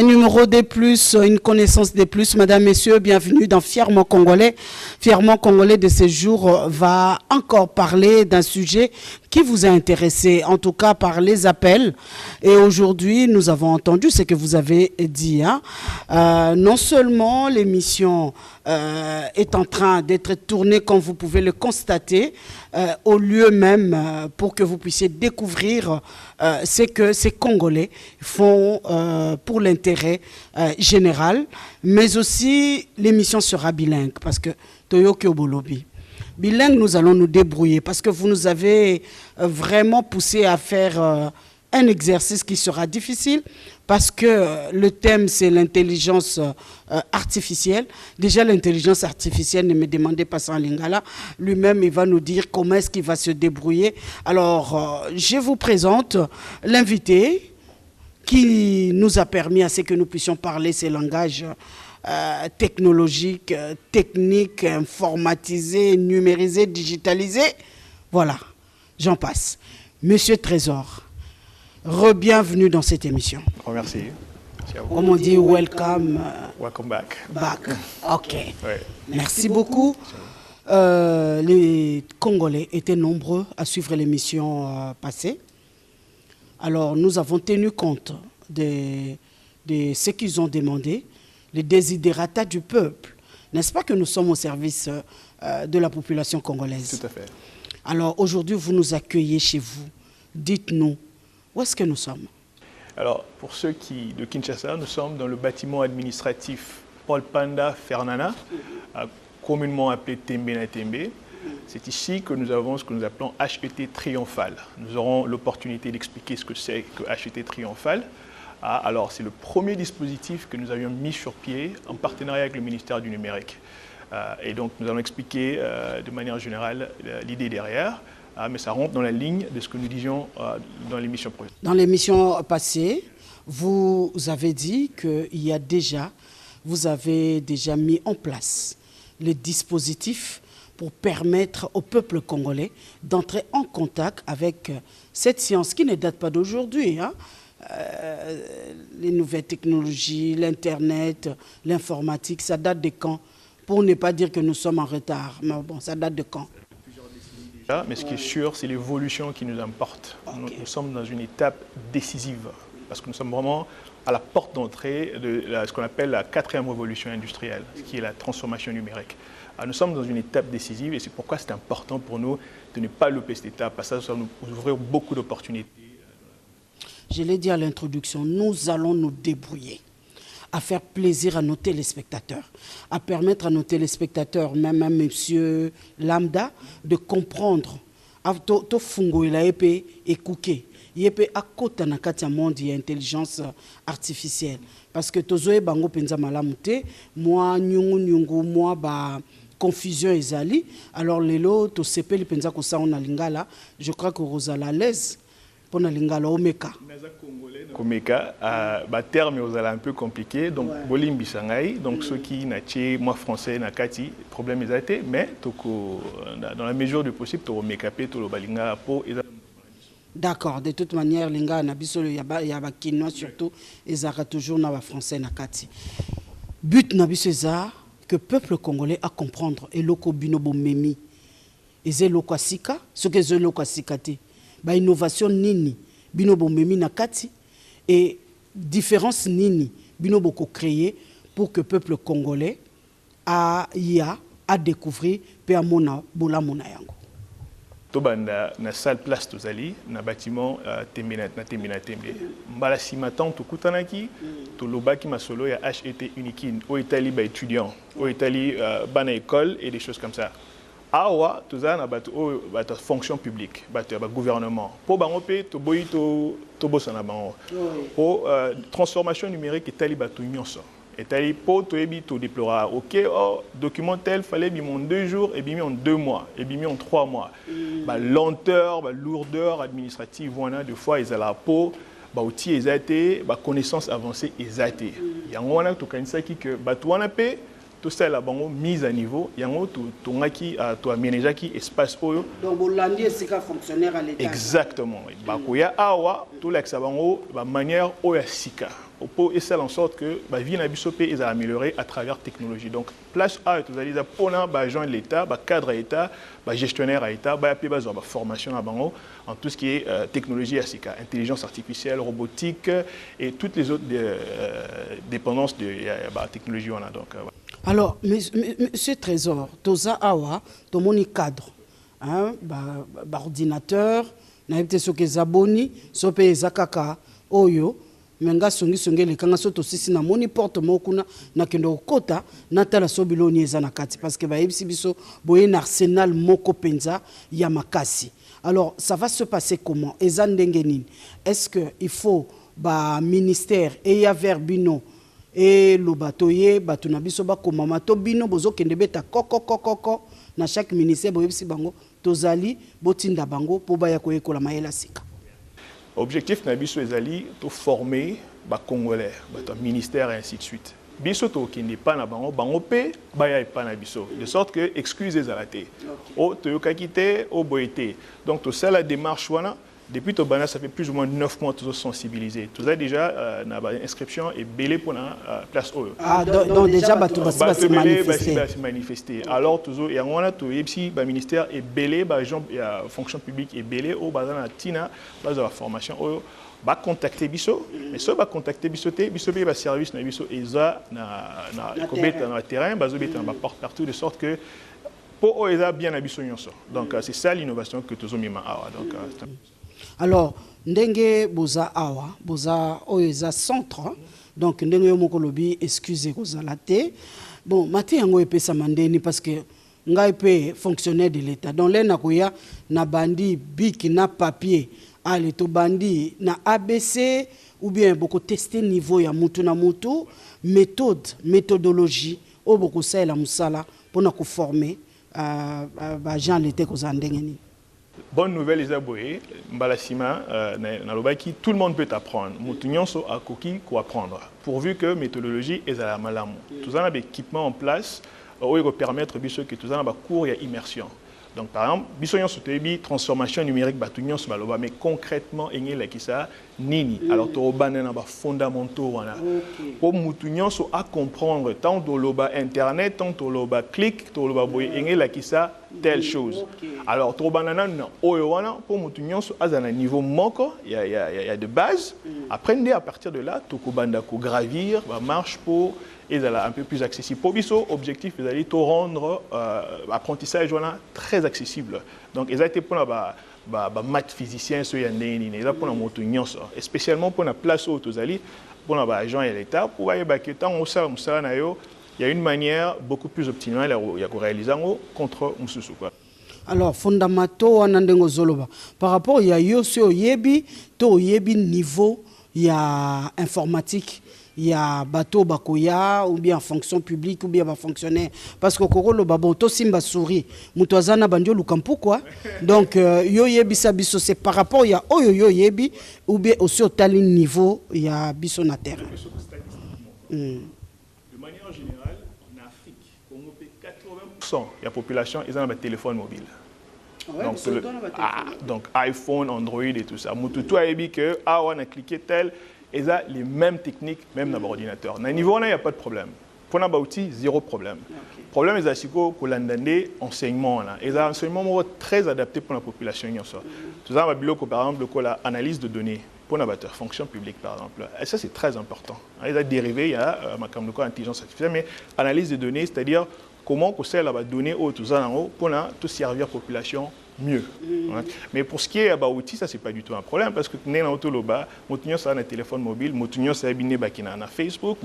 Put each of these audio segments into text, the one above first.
Un numéro des plus, une connaissance des plus. Madame, messieurs, bienvenue dans Fièrement Congolais. Fièrement Congolais de ces jours va encore parler d'un sujet qui vous a intéressé, en tout cas par les appels. Et aujourd'hui, nous avons entendu ce que vous avez dit. Non seulement l'émission est en train d'être tournée, comme vous pouvez le constater, au lieu même pour que vous puissiez découvrir ce que ces Congolais font pour l'intérêt général, mais aussi l'émission sera bilingue, parce que Toyoki Obolobi. Bilingue, nous allons nous débrouiller, parce que vous nous avez vraiment poussé à faire un exercice qui sera difficile, parce que le thème, c'est l'intelligence artificielle. Déjà, l'intelligence artificielle, ne me demandez pas ça en lingala. Lui-même, il va nous dire comment est-ce qu'il va se débrouiller. Alors, je vous présente l'invité qui nous a permis à ce que nous puissions parler ces langages technologiques, techniques, informatisés, numérisés, digitalisés. Voilà, j'en passe. Monsieur Trésor, re-bienvenue dans cette émission. Oh, merci. Comme on dit, welcome. Welcome back. Back. OK. Ouais. Merci beaucoup. Les Congolais étaient nombreux à suivre l'émission passée. Alors, nous avons tenu compte de ce qu'ils ont demandé, les desiderata du peuple. N'est-ce pas que nous sommes au service de la population congolaise? Tout à fait. Alors, aujourd'hui, vous nous accueillez chez vous. Dites-nous, où est-ce que nous sommes? Alors, pour ceux de Kinshasa, nous sommes dans le bâtiment administratif Paul Panda Fernana, communément appelé Tembe na Tembe. C'est ici que nous avons ce que nous appelons HET triomphal. Nous aurons l'opportunité d'expliquer ce que c'est que HET triomphal. Alors, c'est le premier dispositif que nous avions mis sur pied en partenariat avec le ministère du Numérique. Et donc, nous allons expliquer de manière générale l'idée derrière, mais ça rentre dans la ligne de ce que nous disions dans l'émission précédente. Dans l'émission passée, vous avez dit que vous avez déjà mis en place les dispositifs pour permettre au peuple congolais d'entrer en contact avec cette science qui ne date pas d'aujourd'hui. Les nouvelles technologies, l'Internet, l'informatique, ça date de quand? Pour ne pas dire que nous sommes en retard. Mais bon, ça date de quand? Mais ce qui est sûr, c'est l'évolution qui nous importe. Okay. Nous sommes dans une étape décisive, parce que nous sommes vraiment à la porte d'entrée de ce qu'on appelle la 4e révolution industrielle, ce qui est la transformation numérique. Alors, nous sommes dans une étape décisive et c'est pourquoi c'est important pour nous de ne pas louper cette étape, parce que ça va nous ouvrir beaucoup d'opportunités. Je l'ai dit à l'introduction, nous allons nous débrouiller à faire plaisir à nos téléspectateurs, à permettre à nos téléspectateurs, même à monsieur Lambda, de comprendre. To fungo il a épé et cooké. Il épé à côté na katia monde il y a intelligence artificielle. Parce que tozoe bango penza malamute, moi nyungu moi ba confusion ezali. Alors lelo to sepe li penza ko sa on a lingala. Je crois que Rosala à l'aise pour na lingala omeka. Komeka, terme est un peu compliqué, donc bolimbi sangai, donc ceux qui n'ont moi français nakati problème ils été, mais dans la mesure du possible to mekapé to balinga po. D'accord, de toute manière linga na biso ya ba kinois surtout ezaka toujours na ba français nakati. But na biso eza que peuple congolais a comprendre et loko binobo memi. Eze loko sika, ce que ze loko sikate. Ba innovation nini binobo memi nakati. Et différence nini bino boko créé pour que le peuple congolais a découvert pe amona bola mona yango. Tobanda na salle place tozali na bâtiment Tembe na Tembe. Mbala simatan to kutanaki to lobaki masolo ya HET unikin au Italie ba étudiants, au Italie bana école et des choses comme ça. Awa tozana bato fonction publique, bato gouvernement. Po bango pe to boyi to bosana bango. Po transformation numérique etali bato nyonso. Etali po to ebi to déplora. OK, document tel fallait bimi en 2 jours et bimi en 2 mois et bimi en 3 mois. Ba lenteur, ba lourdeur administrative wana de fois ezala po ba outil ezate, ba connaissance avancée ezate. Yango wana to kanisa ki que bato wana pe tout ça là bango mise à niveau yango to ngaki to aménageaki espace oyo donc bolandi esika fonctionnaire à l'état. Exactement. Ba ko ya awa to l'exa bango ba manière oya sika pour essayer en sorte que la vie est améliorée à travers la technologie. Donc, place A, vous allez dire, pour l'agent de l'État, cadre d'État, gestionnaire d'État, formation en tout ce qui est technologie, intelligence artificielle, robotique et toutes les autres dépendances de la technologie. Donc, alors, monsieur Trésor, Toza Awa, Tomoni cadre, ordinateur, naïbte soke zaboni, sope zakaka, oyo, menga songi le kanga soto sisi na moni porte mokuna na kendo kota na tala sobiloni eza na kati parce que ba yebisi biso boye na arsenal moko penza ya makasi. Alors ça va se passer comment? Eza ndenge nini? Est-ce que il faut ba ministère et ya verbino et lo batoye bato na biso ba komama to bino bozo kende beta koko na chaque ministère boye bisi bango tozali botinda bango po ba ya koyekola mayela sika? Objectif nabiso ezali to former ba congolais, ba ministère et ainsi de suite. Biso to qui n'est pas na bango pe ba ya pas na biso de sorte que excuses zalaté. O to yokakité o boité. Donc to ça la démarche wana depuis to bana ça fait plus ou moins 9 mois tous sensibilisés. Tout ça déjà na ba inscription et belé pour na place o. Ah donc déjà ba to ba se manifester. Alors toujours et on a to yepsi ba ministère et belé ba gens fonction publique et belé au bazana tina base de la formation o ba contacter biso mais ça ba contacter biso ba service na biso eza na kobeta na terrain bazo beta ba porte partout de sorte que pour eza bien abiso nyonso. Donc c'est ça l'innovation que tous mima awa donc alors ndenge boza awa boza oeza centre donc ndenge yo moko lobi excusez kozala te bon mati yango epesa mandeni parce que ngai pe fonctionnaire de l'état donc les nakoya na bandi biki na papier ale to bandi na ABC ou bien beaucoup tester niveau ya mutu na mutu méthodologie o beaucoup ça la musala pour na ko former ba gens l'été kozala ndenge ni. Bonne nouvelle, Isaboé, Mbalasima, Nalobaki, tout le monde peut apprendre. Moutounion so a coquille quoi apprendre. Pourvu que méthodologie est à la malamou. Tout ça, l'équipement en place, il va permettre que tout ça, cours et immersion. Donc, par exemple, Bissoyon Sotebi, transformation numérique, Batunion Baloba, mais concrètement, il y a ça, Nini. Alors, Torobanen, fondamentaux, pour Moutunion à comprendre tant de l'oba internet, tant de l'oba clic, tant de l'oba boy, il y a ça, telle chose. Alors, Torobanan, pour Moutunion, à un niveau manquant, il y a de base. Apprenez à partir de là, Tokobanda, gravir, marche pour. Et un peu plus accessible. Pour Bisso, objectif, c'est d'aller rendre l'apprentissage très accessible. Donc, ils ont été pour les maths physiciens, pour et spécialement pour la place où ils allaient, pour les agents et l'État, pour voir que il y a une manière beaucoup plus optimale de réaliser contre Moussoussou. Alors, fondamento, par rapport à Yosu Yebi, to Yebi niveau, il y a informatique. Il y a bateau bakoya ou bien fonction publique ou bien fonctionnaire parce que kokolo baboto simba souris mutwazana bandio lukampu quoi donc yo yebi sa biso c'est par rapport il y a yo yebi ou bien aussi au tel niveau il y a biso na terre. De manière générale en Afrique Congo 80% de la population ils ont un téléphone mobile. Ouais, donc iPhone, Android et tout ça. Mututu a dit que on a cliqué tel et ça les mêmes techniques même dans l'ordinateur. Dans le niveau là il n'y a pas de problème. Pour un outil zéro problème. Okay. Problème est aussi que l'andandé enseignement là. Et ça enseignement très adapté pour la population Tout ça par exemple l'analyse de données pour la fonction publique par exemple. Et ça c'est très important. Il y a dérivé il y a intelligence artificielle mais analyse de données c'est-à-dire comment on sait la donner au tout ça pour tout servir la population mieux. Mais pour ce qui est d'outils, ça c'est pas du tout un problème parce que nous avons un téléphone mobile, nous avons un Facebook,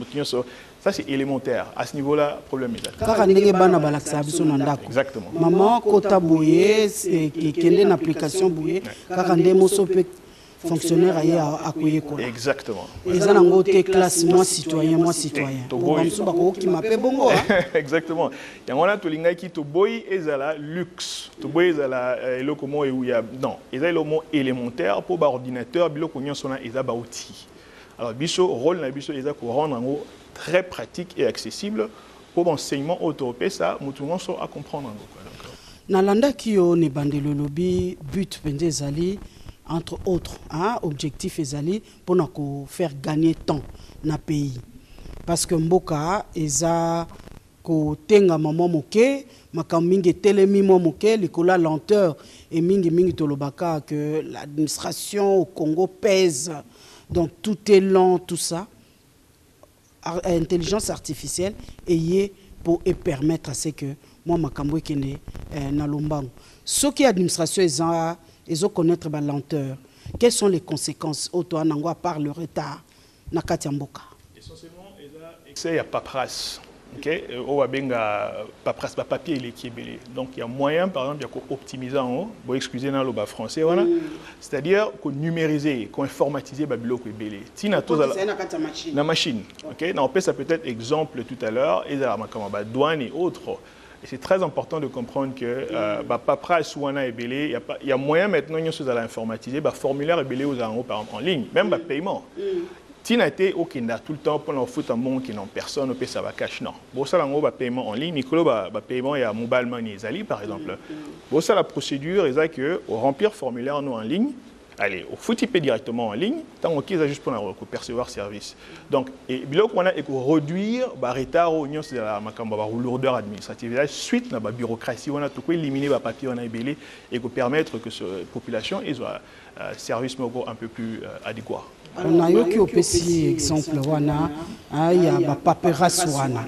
ça c'est élémentaire. À ce niveau-là, problème est exactement. Maman, quand qui est une application fonctionnaire à quoi. Exactement. Ils ont un côté classe moi citoyen. Qui m'appelle bongo. Exactement. Il y a un tolinga qui to boy ezala luxe. To boy ezala lokomo et où il y a non, ezala le mot élémentaire pour ordinateur biloko nyonsona ezaba outil. Alors biso rôle na biso ezala ko rendre en très pratique et accessible pour enseignement autoropé ça mutungo so à comprendre na landa ki yo ne bandelo lobi but pende ezali entre autres, hein, objectif ezali pour nous faire gagner temps dans le pays. Parce que mboka eza ko tenga maman moke, makamingi telemi moke, likola lenteur et mingi tolobaka que l'administration au Congo pèse. Donc tout est lent, tout ça. Intelligence artificielle et pour permettre à ce que moi makambo kene na lombango. Ce qui administration ils ont connaître la lenteur. Quelles sont les conséquences auto anango à part le retard na katiamboka? Essentiellement il y a paperasse. OK, on va bien paperasse papier qui est belé. Donc il y a moyen par exemple d'optimiser en haut, bon excusez dans le bas français voilà. C'est-à-dire qu'on numériser, qu'on informatiser babilo ko belé. Tina tout la machine. OK, on peut ça peut-être exemple tout à l'heure et là comme douane et autres. Et c'est très important de comprendre que paperasse wana est belé, il y a moyen maintenant de choses à l'informatiser, formulaire est belé aux en haut par exemple en ligne, même paiement. Tina été au Kenda tout le temps pendant le foot en monde qui n'ont personne, au ça va cash non. Bon ça là paiement en ligne, Nicolas paiement il y a mobile money Zali par exemple. Bon ça la procédure est que au remplir formulaire nous en ligne, allez au foot il paie directement en ligne, tant qu'ils a juste pour percevoir service. Donc et bilo qu'on a et réduire retard au union c'est la makamba lourdeur administrative là suite na bureaucratie on a tout éliminer papier on a belé et que permettre que cette population ait un service un peu plus adéquat. On a eu qui exemple wana il y a paperasse wana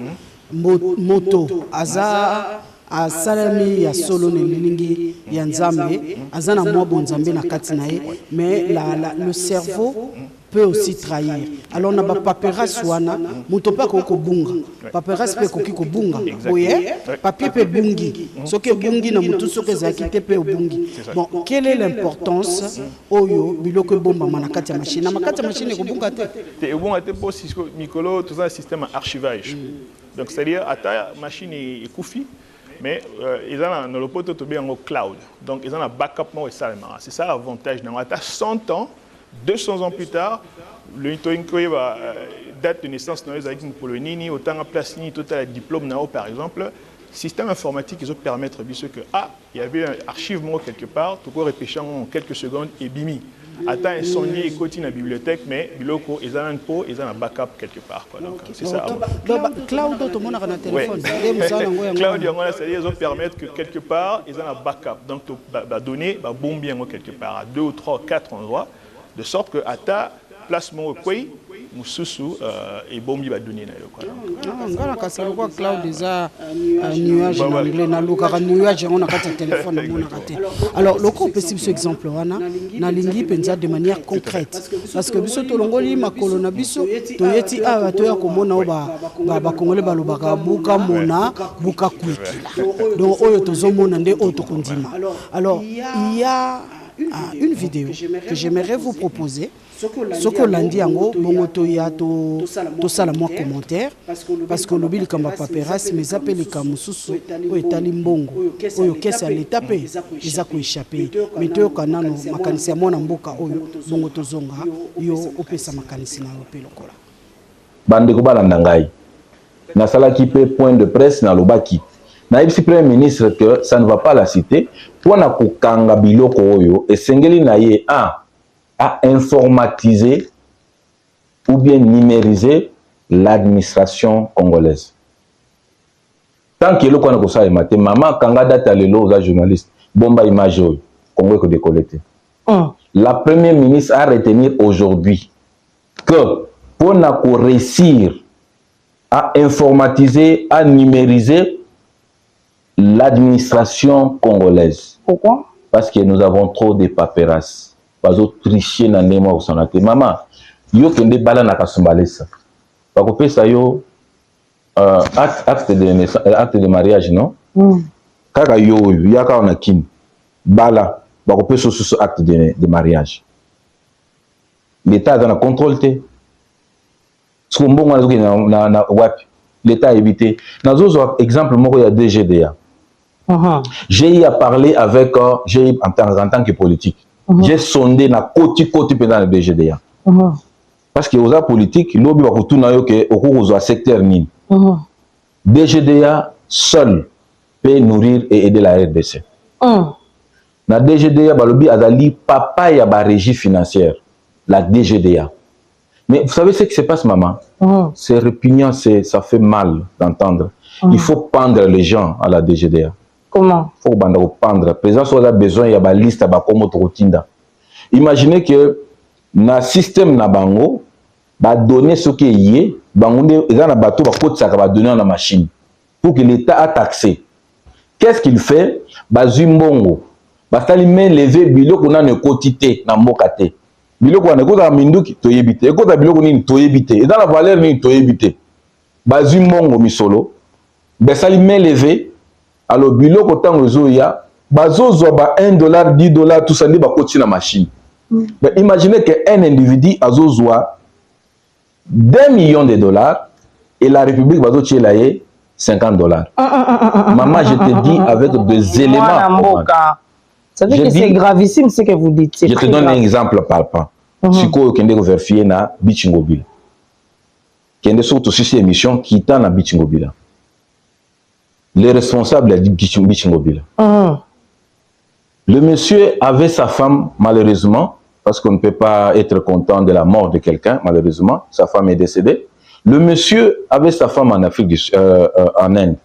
moto aza a salami ya solo ne lilingi ya nzambe azana mwa bonzambe na kati na ye mais le cerveau peut aussi trahir. Alors on a paperasse wana moto pa ko bunga paperasse pe ko ki ko bunga oye papier pe bungi soke bungi na mutu soke zakite pe bungi. Bon, quelle est l'importance oyo biloko bomba manakati ya machine na makati ya machine ko bunga te te bunga te pour Nicolo tout un système archivage. Donc c'est-à-dire à ta machine est koufi mais ils ont le poteau bien en cloud. Donc ils ont un backup et ça c'est ça l'avantage. Dans 100 ans 200 ans plus tard, le date de naissance pour le Nini, autant de place Nini, total diplôme Nao par exemple, système informatique ils ont permettre que il y avait un archive quelque part, tout quoi repêcher en quelques secondes et bimi. Attends incendie et continue la bibliothèque, mais biloko ils ont un pot, ils ont un backup quelque part quoi. Donc c'est ça. Cloud tout le monde a un téléphone. Cloud c'est-à-dire ils ont permettre que quelque part ils ont un backup. Donc donner bon bien quelque part à 2 ou 3 4 endroits. De sorte que à ta placement au pays, Moussousou et Bombi va donner. Ngala kasalo kwa cloud déjà nuage en anglais na luka nuage on a quatre téléphone on a raté. Alors le coup possible ce exemple wana na lingi penza de manière concrète parce que biso tolongoli makolo na biso toyeti a to ya komona ba kongole balobaka buka mona buka kwitila. Donc oyo tozomona nde oyo tokondima. Alors il y a une vidéo que j'aimerais vous proposer. Ce que l'on dit en haut, tout ça la moi commentaire parce que le bil kamba paperas mais appelle comme sous ou etali mbongo oyo kesa l'étape ils a ko échapper mais to kanano makanisi mona mboka oyo bongo tozonga yo opesa makanisi na ope lokola bande ko balanda ngai na sala ki pe point de presse na lobaki na ibsi premier ministre que ça ne va pas la citer pour na ko kanga biloko oyo esengeli na ye à informatiser ou bien numériser l'administration congolaise. Tant que le Congo ça est maté, maman kanga data lelo aux journalistes, bomba image Congo que décollecté. La première ministre a retenir aujourd'hui que pour na réussir à informatiser, à numériser l'administration congolaise. Pourquoi? Parce que nous avons trop de paperasses. Pas tricher dans les mois où sont là. Maman, yo kende bala na kasumbalesa. Pas que ça yo acte de mariage non? Kaka yo yaka on a kin bala. Pas que ce acte de mariage. L'État a un contrôle te. Ce qu'on bon na wap. L'État a évité. Dans autres exemple moi il y a DGDA. J'ai eu à parler avec j'ai en tant que politique. J'ai sondé na côté pendant le BGDA. Parce que aux politiques, l'objet va retourner au cours du secteur ni. BGDA seul peut nourrir et aider la RDC. La DGDA, balobi azali papa ya ba régie financière, la DGDA. Mais vous savez ce qui se passe, maman? C'est répugnant, ça fait mal d'entendre. Il faut pendre les gens à la DGDA. Comment? Il faut pendre. Le président a besoin, il y a une liste à Bakomototinda. Imaginez que dans le système na bango, ba donner ce qui est lié, bango ils ont bateau ba côté ça va donner dans la machine pour que l'État a taxé. Qu'est-ce qu'il fait? Bazumbongo. Bastali met lever biloko na ne quotité na mbokate. Biloko na kota minduki toyebite. Kota biloko ni toyebite. Et dans la valeur ni toyebite. Bazumbongo misolo. Bastali met lever. Alors biloko tango zoya, bazozo ba $1, $10 tout ça ni ba côté na machine. Mais imaginez qu'un individu a 2 millions de dollars et la République va $50. Maman, je te dis avec des éléments. Ça veut dire que c'est gravissime ce que vous dites. Je te donne un exemple palpable. Si vous avez vérifié na Bichingobila, qui est surtout sur ces émissions qui est na Bichingobila. Les responsables de Bichingobila. Le monsieur avait sa femme, malheureusement, parce qu'on ne peut pas être content de la mort de quelqu'un, malheureusement, sa femme est décédée. Le monsieur avait sa femme en Afrique, en Inde.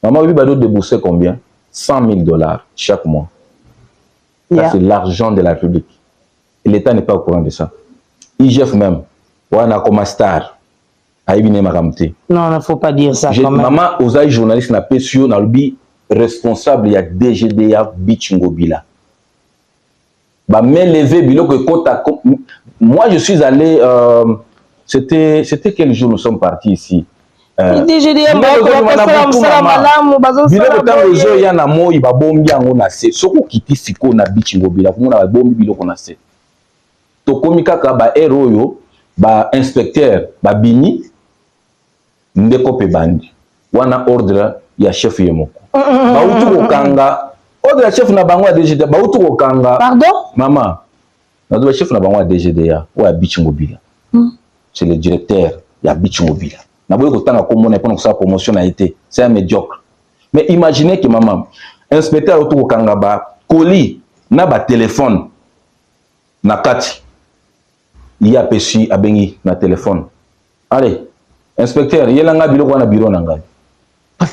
Maman lui a déboursé combien? $100 000 chaque mois. Ça, c'est l'argent de la République. Et l'État n'est pas au courant de ça. IGF même, on a comme star. Non, il ne faut pas dire ça quand même. Maman, aux journalistes, n'a pas su, n'a responsable, il y a DGDA Bichingobila. Bah, mais levé, moi, je suis allé. C'était quel jour nous sommes partis ici? DGDA, inspecteur, bini, ndeko pe bandi. Wana ordre ya chef yemoko. Bautu okanga. Ordre chef na bango ya DGDA. Bautu okanga. Pardon? Maman. Le chef na bango ya DGDA. Ou ya Bichingobila. C'est le directeur ya Bichingobila. Na boye kotanga komona pour sa promotion a été. C'est un médiocre. Mais imaginez que maman, inspecteur auto okanga ba colis na ba téléphone na kati. Il y a péché à bengi na téléphone. Allez, inspecteur, il y a un bureau na bureau nanga.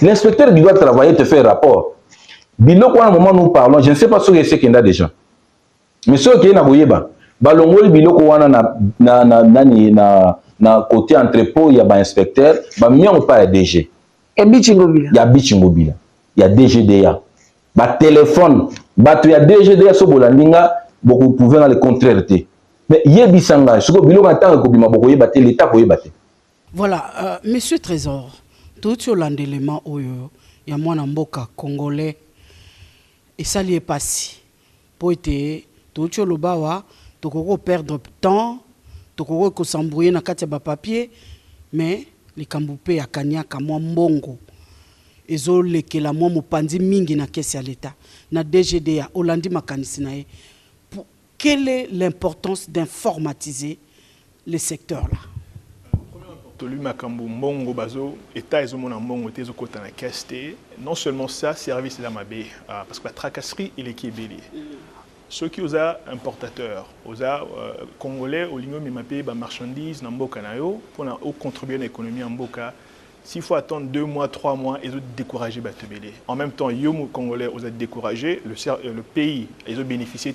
L'inspecteur qui doit travailler te fait un rapport. Biloko à un moment nous parlons, je ne sais pas ce que c'est qu'il y a déjà. Mais ce qui est na boyeba, balongoli biloko wana na côté entrepôt, il y a un inspecteur, ba mien ou pas DG. Et Bichingobila. Il y a Bichingobila. Il y a DGDA. Ba téléphone, ba tu y a DGDA so bolandinga, beaucoup pouvez dans le contraire. Mais yebisanga, ce que biloko atanga ko bima boko yebate l'état ko yebate. Voilà, monsieur Trésor, tout sur l'endélement oyo, ya mwana mboka congolais et ça lui est passé. Pour être tout sur le bawa, tu peux perdre temps, tu peux s'embrouiller na kati ba papier, mais les kamboupé ya kanya kamwa mbongo. Ezo lekela mwa mopandi mingi na kesi ya l'état. Na DGDA, Olandi makanisi na ye. Quelle est l'importance d'informatiser les secteurs là? Non seulement ça, service de la mabé, parce que la tracasserie, il est qui est bélier. Ceux qui ont importateurs, aux Congolais, au ligne de marchandises, pour contribuer à l'économie en Boka, s'il faut attendre 2 mois, 3 mois, ils ont découragé Batebele. En même temps, les Congolais ont découragé, le pays, ils ont bénéficié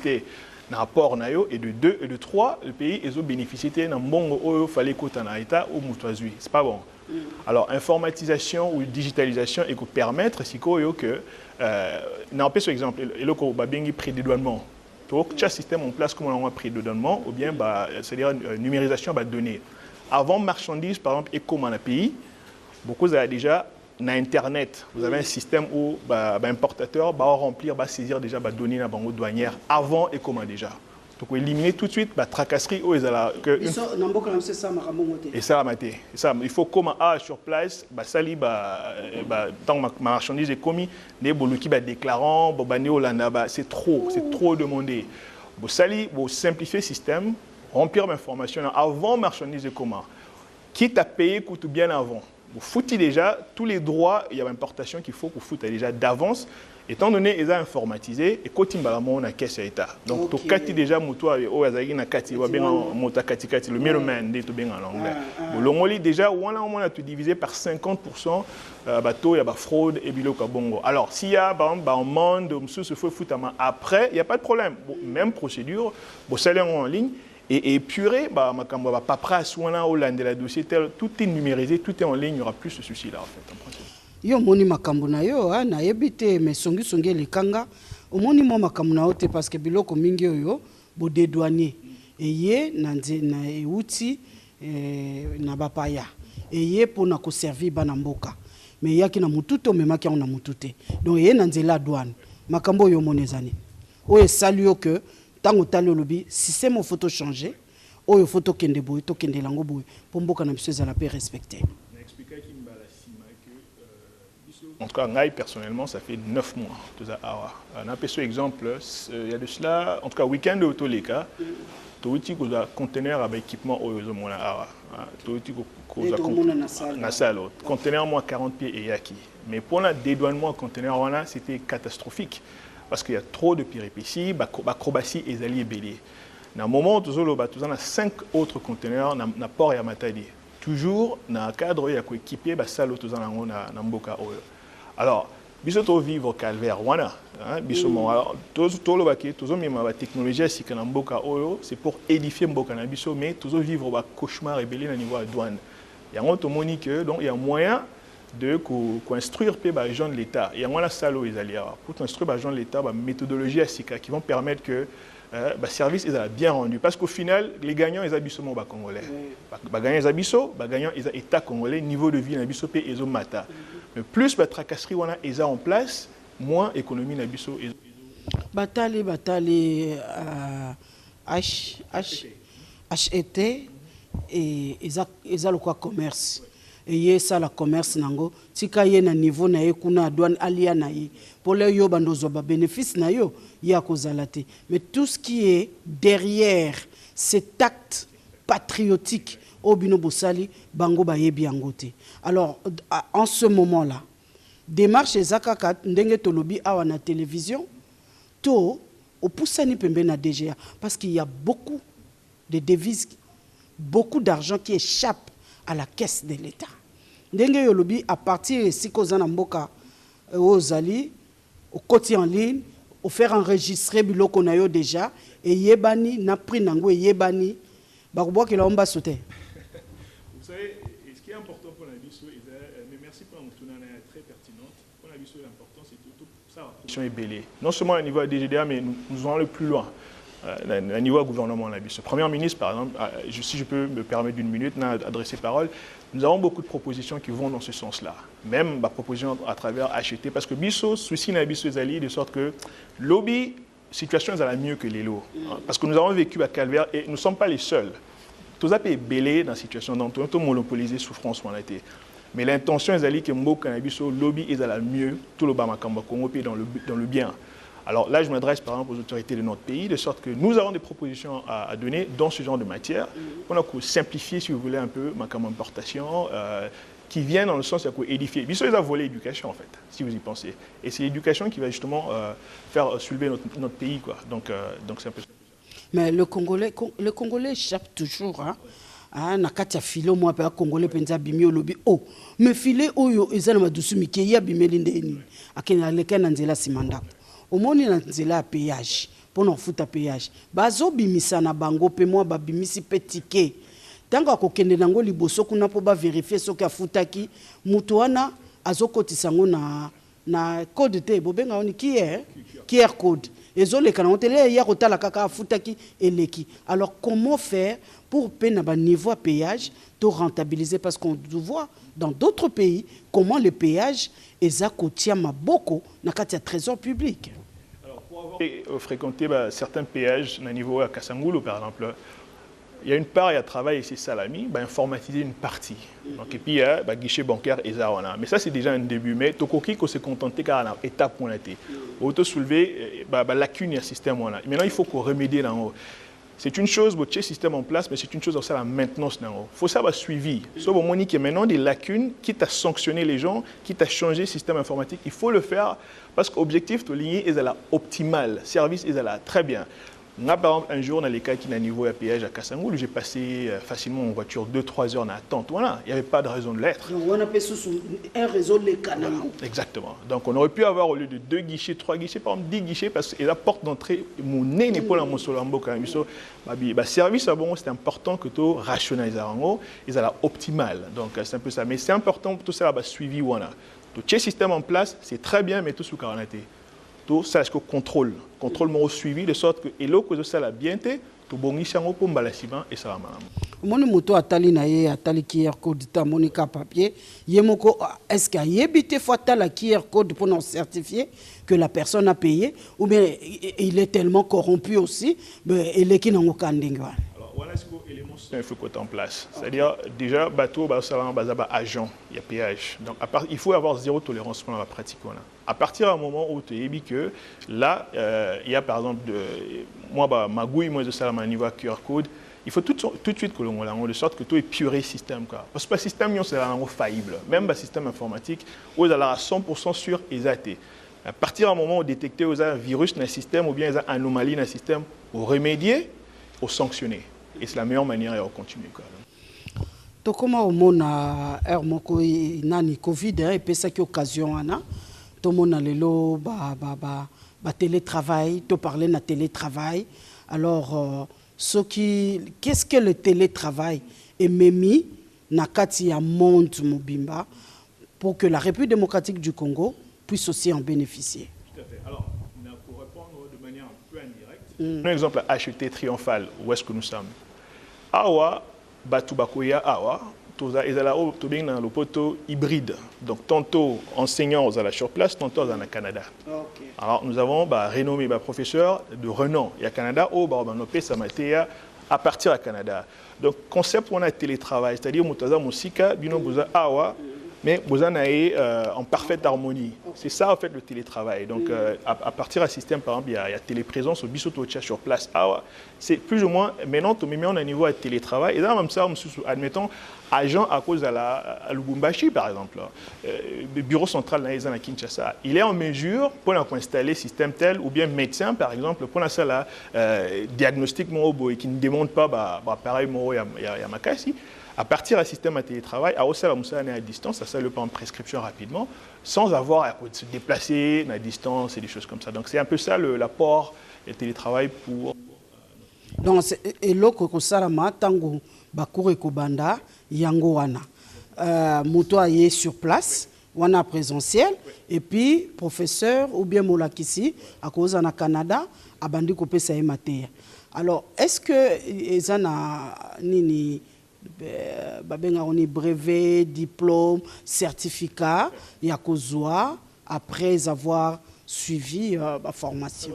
d'un rapport nayo et de 2 et de 3 le pays ils ont bénéficié d'un bon il fallait qu'autant à état ou moutoisui c'est pas bon. Alors informatisation ou digitalisation et que permettre si que n'empêche par exemple et le ko ba bengi prédédouanement donc chaque système en place comme on a prédédouanement ou bien c'est-à-dire numérisation de données avant marchandises par exemple et comme un pays beaucoup ça déjà na internet, vous avez un système où importateur va remplir, va saisir déjà les données dans la douanière avant et comment déjà. Donc éliminer tout de suite la tracasserie où ils que et ça maté. Ça il faut comment sur place sali tant ma marchandise est commis les boluki déclarant c'est trop demandé. Vous sali vous simplifier le système, remplir l'information avant marchandise et comment. Quitte à payer coûte bien avant. Vous foutez déjà tous les droits, il y a une importation qu'il faut que vous foutez déjà d'avance Étant donné qu'ils ont informatisé, et quand ils ont la caisse à l'État. Donc, tu as déjà moto na kati wa benga mota kati kati le middleman de to benga en anglais. Bolongoli déjà on a tout divisé par 50% bateau il y a fraude et biloko bongo. Alors s'il y a par exemple en monde monsieur se fait foutre après il y a pas de problème. Même procédure, bon salaire en ligne et épuré makambo ba paperasse wana Hollande la dossier tel tout est numérisé, tout est en ligne, il n'y aura plus ce souci là en fait en principe. Yo moni makambo na yo na yebite me songi likanga omoni mo makambo na ote parce que biloko mingi yo bo dédouanier eye na euti na bapaya eye pona ko servir bana mboka mais yaki na mututo memaki na mutute donc eye na nzela douane makambo yo monezani o esali yo que tango tali lobi système photo changer o yo photo kende boy to kende lango boy pour mboka na biso za la paix respecter. En tout cas, Ngaï, personnellement, ça fait 9 mois. On a un peu exemple, il y a de cela, en tout cas, week-end de Toleka, tu as un conteneur avec équipement au Awa. Tu as un conteneur moins 40 pieds et yaki. Mais pour le dédouanement conteneur, c'était catastrophique. Parce qu'il y a trop de péripéties, acrobatie et alliés béliers. Dans un moment, tu as 5 autres conteneurs dans le port et à Matadi. Toujours dans le cadre, il y a équipé dans Mboka Oyo. Alors, biso to vivre calvaire wana, biso mo alors to lo baki to zo mema ba technologie si kana mboka oyo, c'est pour édifier mboka na biso mais to zo vivre ba cauchemar rebelle na niveau douane. Yango to moni que donc il y a moyen de construire pe ba gens de l'état. Il y a moyen la salo ezalia pour construire ba gens de l'état ba méthodologie asika qui vont permettre que le service est bien rendu. Parce qu'au final, les gagnants, ils habitent seulement les Congolais. Les gagnants, ils habitent les gagnants, ils ont l'État congolais, niveau de vie, ils habitent et ils ont mata. Mais plus la tracasserie, ils ont en place, moins l'économie, ils habitent. Batali, HET, et ils ont le commerce. Et ça le commerce nango tika ye na niveau na ye kuna douane alia na ye pour le yo bandozo ba bénéfice na yo ya kozalate mais tout ce qui est derrière cet acte patriotique obino bosali bango ba yebi angote. Alors en ce moment là démarche ezakaka ndenge tolobi awa na télévision to opusani pembe na DGA parce qu'il y a beaucoup de devises, beaucoup d'argent qui échappe à la caisse de l'État. Ndenge yolobi à partir si kozana mboka ozali au côté en ligne au faire enregistrer biloko na yo déjà et yebani na prix nango yebani bakuboa que la omba sauter. Vous savez ce qui est important pour la biso mais merci pour notre tournée très pertinente. Pour la biso l'important c'est tout ça la question est belée. Non seulement au niveau de DGDA mais nous allons le plus loin. Au niveau du gouvernement, la Premier ministre, par exemple, si je peux me permettre d'une minute d'adresser parole, nous avons beaucoup de propositions qui vont dans ce sens-là. Même ma proposition à travers HET, parce que Bisso, souci na Bisso Zali, de sorte que lobby, situation est mieux que les lots. Parce que nous avons vécu à Calvaire et nous ne sommes pas les seuls. Tous les pays belés dans la situation, dans tout monopolisé, souffrance, on a été. Mais l'intention est que Mboka Bisso lobby est à la mieux, tout le Bama Congo dans le bien. Alors là, je m'adresse par exemple aux autorités de notre pays, de sorte que nous avons des propositions à donner dans ce genre de matière. On a simplifié, si vous voulez, un peu ma importation, qui vient dans le sens d'édifier. Bien sûr, ils ont volé l'éducation, en fait, si vous y pensez. Et c'est l'éducation qui va justement faire soulever notre pays, quoi. Donc c'est un peu ça. Mais le Congolais échappe toujours, hein. Nakatia filo moi pe Congolais penza bimio lobi oh mais filé oyo ezana madusu mike ya bimeli ndeni akena lekana nzela simanda. Omoni na nzela péage pour non futa péage bazo bimisa na bango pe moi ba bimisi petike tango akokende nango liboso kuna po ba vérifier soki afutaki mutu wana azokotisa ngo na code te bobenga oni QR code ezoleka na hôtel ya kotala kaka afutaki eleki. Alors comment faire pour payer à niveau à péage to rentabiliser parce qu'on voit dans d'autres pays comment les péages ezakotia maboko na kati ya trésor public. Alors pour avoir fréquenté certains péages à niveau à Kasangulu par exemple, il y a une part, il y a travail ici Salami, informatiser une partie. Donc, et puis il y a guichet bancaire et ça. Mais ça c'est déjà un début. Mais Tokoki qu'on s'est contenté car on a étape pour l'été. Auto soulever lacune du système. Maintenant il faut qu'on remédie là-haut. c'est une chose, votre système en place, mais c'est une chose aussi la maintenance. Il faut savoir suivi. Sauf au moment qu'il y a maintenant des lacunes, quitte à sanctionner les gens, quitte à changer le système informatique, il faut le faire parce que l'objectif de ligne est optimal, le service est très bien. Moi, par exemple, un jour, dans les cas qui n'a niveau à péage à Kassangoul, j'ai passé facilement en voiture 2-3 heures en attente. Voilà, il n'y avait pas de raison de l'être. Donc, on appelle ça un réseau de canaux. Exactement. Donc, on aurait pu avoir, au lieu de 2 guichets, 3 guichets, par exemple 10 guichets, parce que la porte d'entrée, mon nez n'est pas dans mon solambo quand même. Le service, bon, c'est important que tu rationalises. Ils sont optimal. Donc, c'est un peu ça. Mais c'est important pour tout ça, suivi. Tout le système en place, c'est très bien, mais tout sous caractère. Tout ça, c'est que contrôle mon suivi de sorte que et l'autre que ça la bien tout bon ici en pour mbalassiment et ça va mal. Moni moto atali na ye atali QR code ta monika papier yemoko est-ce qu'il y a habité faut la QR code pour nous certifier que la personne a payé ou bien il est tellement corrompu aussi mais il est qui n'a aucun dingue. Alors voilà ce que élément il faut qu'on en place. C'est-à-dire déjà bateau agent, il y a péage. Donc il faut avoir zéro tolérance pour la pratique. À partir du moment où tu es que là, il y a par exemple, moi, ma gouille, moi, de ça, à niveau QR code, il faut tout de suite que l'on ait de sorte que tout est puré système. Parce que le système, c'est faillible. Même le système informatique, où il est à 100% sûr et athée. À partir du moment où détecter un virus dans le système ou bien une anomalie dans le système, au remédier, au sanctionner. Et c'est la meilleure manière de continuer. Donc, comment on a eu Covid et puis ça qui occasion tout le monde a le télétravail, tu parlais de télétravail. Alors, qu'est-ce que le télétravail est mis dans le monde mobimba pour que la République démocratique du Congo puisse aussi en bénéficier? Tout à fait. Alors, pour répondre de manière un peu indirecte, un exemple HET triomphal, où est-ce que nous sommes? Awa, Batubakoya, Awa. Ils sont dans le poteau hybride. Donc, tantôt enseignants aux sur place, tantôt au Canada. Okay. Alors, nous avons renommé professeur de renom. Il y a Canada, à partir du Canada. Donc, concept, on a télétravail, c'est-à-dire mais vous en avez en parfaite harmonie. C'est ça, en fait, le télétravail. Donc, à partir d'un système, par exemple, il y a téléprésence au Bissotocha sur place. C'est plus ou moins, maintenant, on a un niveau de télétravail. Et là, même ça, admettons, agent à cause à Lubumbashi, par exemple, le bureau central à Kinshasa, il est en mesure pour installer système tel, ou bien médecin, par exemple, pour la diagnostic qui ne demande pas pareil, il y a Makassi. À partir d'un système à télétravail, à à distance, ça le en prescription rapidement, sans avoir à se déplacer à distance et des choses comme ça. Donc c'est un peu ça l'apport du télétravail pour... Donc, et là, Salama, Tango, Bakure Kobanda, Yango Wana. Mouto est sur place, Wana présentiel, et puis professeur ou bien Molakisi, à cause du Canada, à Bandi Kopé Saïmaté. Alors, est-ce que ils ont nini on est brevet, diplôme, certificat, il y a après avoir suivi la formation?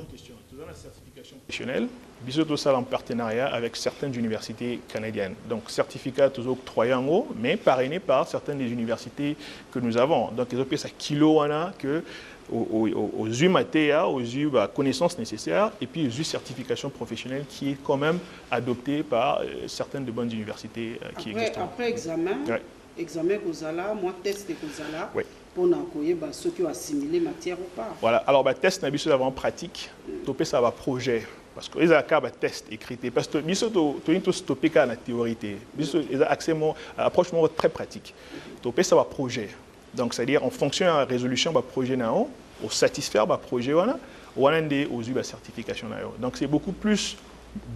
Nous avons la certification professionnelle, bisous ça en partenariat avec certaines universités canadiennes. Donc certificat toujours octroyé en haut, mais parrainé par certaines des universités que nous avons. Donc ils ont payé ça kilo que aux UMATA, aux connaissances nécessaires, et puis aux certification professionnelle qui est quand même adoptée par certaines de bonnes universités qui existent. Après examen, examen Kozala, moi test de Kozala, pour ceux qui ont assimilé matière ou pas. Voilà, alors test, nous avons en pratique, topé ça va projet. Parce que les cas test écrit parce que nous avons stoppé la théorie, nous avons accès à approche très pratique. Topé ça va projet. Donc, c'est-à-dire, en fonction de la résolution du projet, au satisfaire le projet, on a des certifications. Donc, c'est beaucoup plus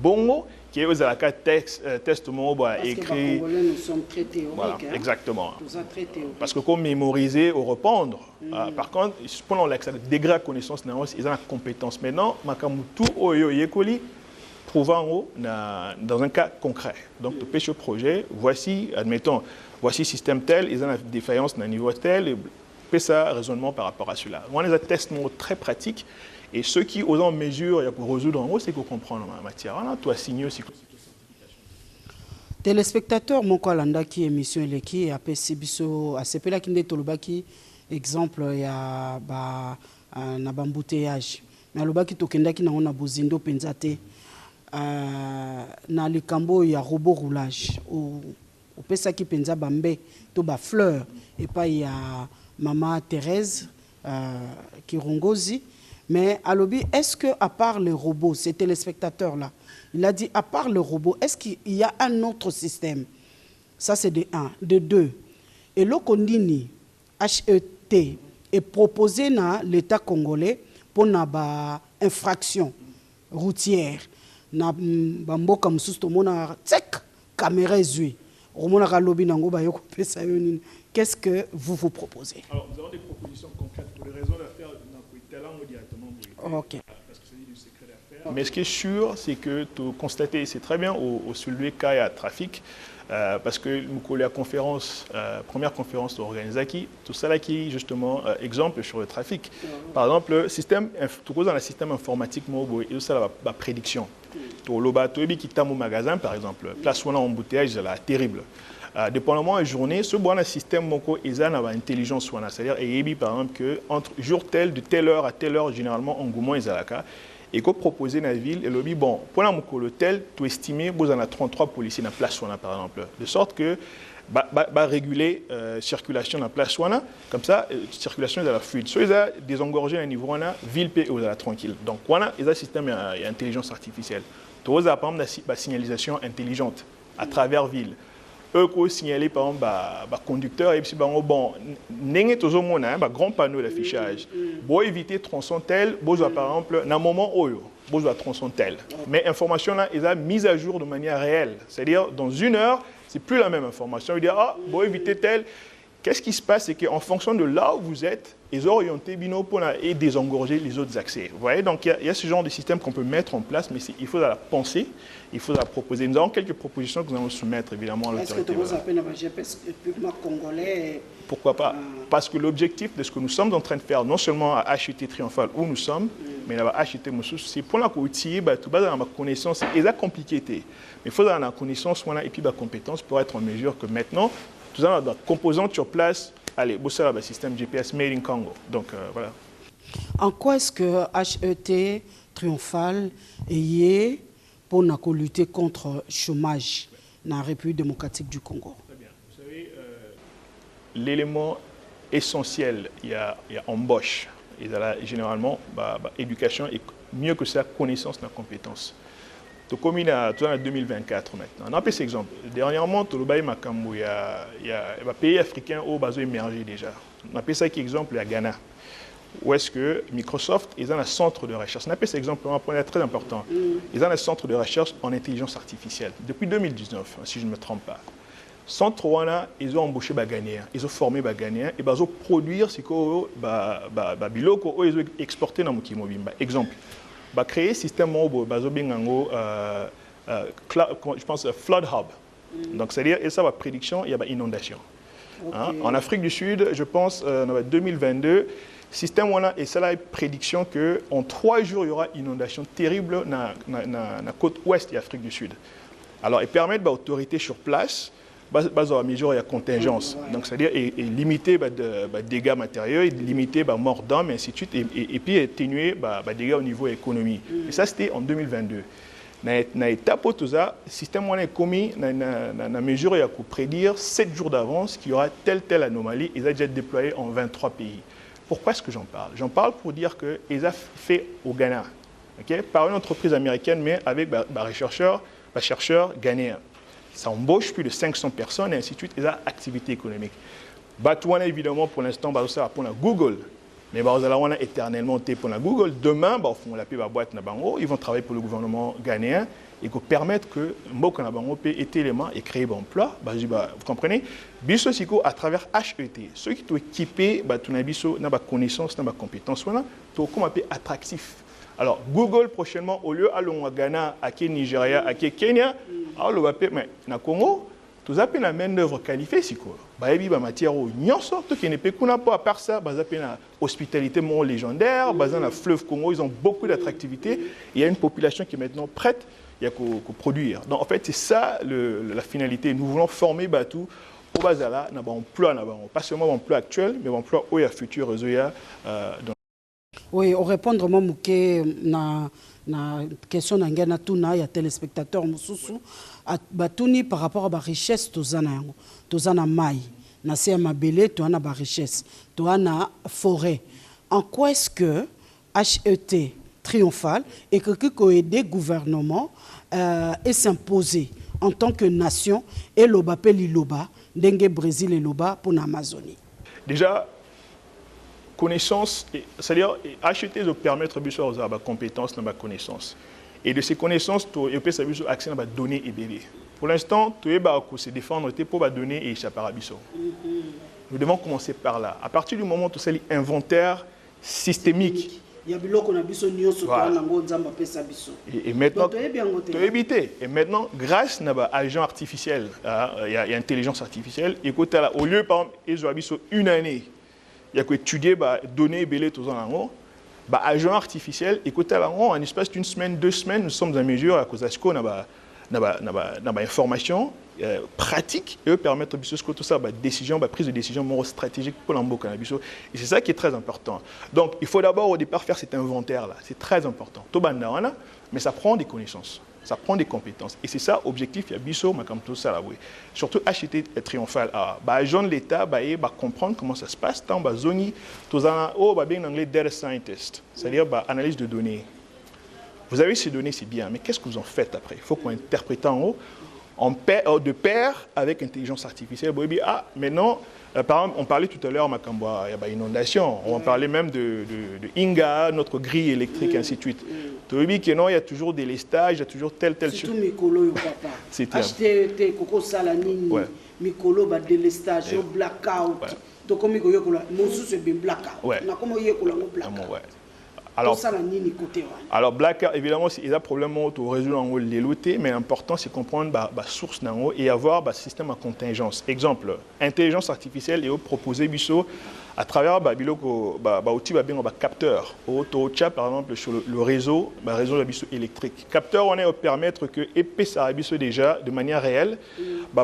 bon qui est aux test écrit. Parce que nous sommes très théoriques. Voilà, exactement. Très théorique. Parce que comme mémoriser ou répondre, par contre, pendant le degré de connaissance, ils ont la compétence. Maintenant, tout prouvant dans un cas concret. Donc, le pêche projet, voici, admettons, voici système tel, ils ont la défaillance d'un niveau tel, et fait ça raisonnement par rapport à cela. On a des tests très pratiques, et ceux qui osent en mesure pour résoudre en haut, c'est qu'on comprend la matière. Voilà, toi, signé aussi. Téléspectateurs, mon kolanda qui émission eleki après sibiso asepela kinde tolobaki exemple ya na bambouteillage. Mais alobaki tokendaki na ona bozindo penzate na likambo ya robot roulage au pesa qui penza bambe to ba fleur et pas il y a maman Thérèse Kirongozi. Mais à l'objet, est-ce que à part le robot, ces téléspectateurs là, il a dit à part le robot, est-ce qu'il y a un autre système? Ça c'est de 1, de 2. Et le Kondini HET est proposé dans l'État congolais pour une infraction routière. Na bambo comme sousto mona tsek caméra zui. Qu'est-ce que vous proposez? Alors, nous avons des propositions concrètes pour les raisons d'affaires directement. Ok. Parce que c'est du secret d'affaires. Mais ce qui est sûr, c'est que tu constates, c'est très bien au soulevé cas à trafic, parce que nous collons la conférence, première conférence organisée, tout ça là qui justement exemple sur le trafic. Par exemple, le système, tout dans le système informatique, et ça la prédiction. Tout le bateau qui t'a au magasin, par exemple, place où on a embouteillage, c'est terrible. Dépendamment de la journée, ce bon système est une intelligence, c'est-à-dire par exemple que entre jour tel, de telle heure à telle heure, généralement en goumon et zalaka, et qu'on propose dans la ville, et le bon, pour l'hôtel, tu estimes vous en a 33 policiers dans la place par exemple, de sorte que réguler circulation dans la place comme ça, circulation est à la fuite. Soit ils ont désengorgé à niveau ville paix aux tranquille. Donc voilà, ils ont un système d'intelligence artificielle. Tu as par exemple la signalisation intelligente à travers ville. Eux qui signalé par exemple conducteur et puis bon n'engagez toujours mon grand panneau d'affichage pour éviter tronçon tel besoin par exemple dans moment où besoin tronçon tel mais information là ils a mise à jour de manière réelle, c'est-à-dire dans une heure c'est plus la même information, il dit ah pour éviter tel. Qu'est-ce qui se passe, c'est qu'en fonction de là où vous êtes, ils orientent Bino pour et désengorger les autres accès. Vous voyez, donc il y a ce genre de système qu'on peut mettre en place, mais il faut la penser, il faut la proposer. Nous avons quelques propositions que nous allons soumettre évidemment à l'autorité. Est-ce que vous appelez un GPS public congolais? Pourquoi pas? Parce que l'objectif de ce que nous sommes en train de faire, non seulement à HET Triomphal où nous sommes, mais à HET Moussous, c'est pour la outiller, tout bas dans ma connaissance, c'est compliqué. Mais il faut avoir la connaissance et puis la compétence pour être en mesure que maintenant, tout ça, la composante sur place, allez, bosser le système GPS made in Congo. Donc voilà. En quoi est-ce que HET Triomphal est pour lutter contre le chômage dans la République démocratique du Congo? Très bien. Vous savez, l'élément essentiel, il y a embauche. Et généralement, éducation et mieux que ça, connaissance et compétence. Tu commune en 2024 maintenant. On a cet exemple. Dernièrement, tu il y a un pays africain où ils émergé déjà. On a ça qui exemple à Ghana. Où est-ce que Microsoft est dans un centre de recherche. On a cet exemple, un point très important. Ils ont un centre de recherche en intelligence artificielle. Depuis 2019, si je ne me trompe pas. Centre Wana, ils ont embauché des Ghanéens, ils ont formé des Ghanéens et ils ont produit ce qu'ils ont exporté dans le monde. Exemple. Créer un système je pense Flood Hub. Donc c'est-à-dire et ça va prédiction, il y a une inondation. Okay. En Afrique du Sud, je pense en 2022, système et ça la prédiction que en 3 jours il y aura une inondation terrible dans la côte ouest de l'Afrique du Sud. Alors ils permettent aux autorités sur place à mesure il y a contingence. Donc c'est-à-dire limiter les dégâts matériels, limiter les morts d'hommes, et ainsi de suite, et puis atténuer les dégâts au niveau économique. Et ça, c'était en 2022. Dans l'étape où tout ça, le système est commis dans la mesure où il y a prédire 7 jours d'avance qu'il y aura telle anomalie. Ils ont déjà déployé en 23 pays. Pourquoi est-ce que j'en parle? J'en parle pour dire qu'ils ont fait au Ghana, par une entreprise américaine, mais avec des chercheurs ghanéens. Ça embauche plus de 500 personnes et ainsi de suite, et ça, activité économique. Batouana, évidemment, pour l'instant, ça va pour la Google. Mais on a éternellement pour la Google. Demain, on va la boîte ils vont travailler pour le gouvernement ghanéen et pour permettre que Mboko Nabango ait éléments et créer des emplois. Vous comprenez? Biso Siko, à travers HET, ceux qui sont équipés, ils ont des connaissances, des compétences, ils sont attractifs. Alors, Google, prochainement, au lieu d'aller au Ghana, à Nigeria, à Kenya, mais au Congo, tout ça, la main-d'œuvre qualifiée, c'est quoi? Il y a matière où il y a sorte qui n'est pas à part ça, il y a hospitalité légendaire, il y a fleuve Congo, ils ont beaucoup d'attractivité. Il y a une population qui est maintenant prête à produire. Donc, en fait, c'est ça la finalité. Nous voulons former tout au Bazala, pas seulement l'emploi actuel, mais l'emploi au futur. Oui, au répondre moi muke na question na ngena tuna ya téléspectateur mususu batuni par rapport à la richesse tozana yango tozana mai na se mabele tozana ba richesse tozana forêt. En quoi est-ce que HET triomphal et que aider gouvernement et s'imposer en tant que nation et loba pe liloba dengue Brésil et loba pour l'Amazonie? Déjà, connaissance, c'est-à-dire acheter de permettre aux compétences dans ma connaissance. Et de ces connaissances, tu peux accès à la données et bébé. Pour l'instant, tu peux se défendre pour la donner et échapper à biso. Nous devons commencer par là. À partir du moment où tu sais l'inventaire systémique. Voilà. Et maintenant, tu éviter. Et maintenant, grâce à l'agent artificiel, il y a intelligence artificielle, écoute, au lieu, par exemple, ils ont une année. Il y a que étudier les données belées tous en haut. Agent artificiel, écoutez, en espace d'une semaine, 2 semaines, nous sommes en mesure, à cause de ce qu'on a information pratique et permettre tout ça, décision, prise de décision stratégique pour l'emboc. Et c'est ça qui est très important. Donc, il faut d'abord au départ faire cet inventaire-là. C'est très important. Mais ça prend des connaissances. Ça prend des compétences. Et c'est ça l'objectif, il y a Bisso, comme tout ça, oui. Surtout HET triomphal. Agent de l'État, comprendre comment ça se passe. Tant zoni, tout en anglais data scientist, c'est-à-dire analyse de données. Vous avez ces données, c'est bien, mais qu'est-ce que vous en faites après? Il faut qu'on interprète en haut, de pair avec l'intelligence artificielle. Maintenant, par exemple, on parlait tout à l'heure, il y a inondation, on parlait même de Inga, notre grille électrique, et ainsi de suite. Tu vois qu'il y a toujours des lestages, il y a toujours telle chose. Surtout Mikolo, papa. C'était acheter Coco Salanini, Mikolo, délestage, blackout. Donc, comme il y a mon sous c'est bien blackout. Alors, blackout, évidemment, il y a un problème au résoudre les lotés, mais l'important, c'est comprendre la source et avoir un système à contingence. Exemple, intelligence artificielle et proposer Bisso à travers outil capteur. Par exemple, sur le réseau électrique. Capteur, on est à permettre que ça déjà de manière réelle.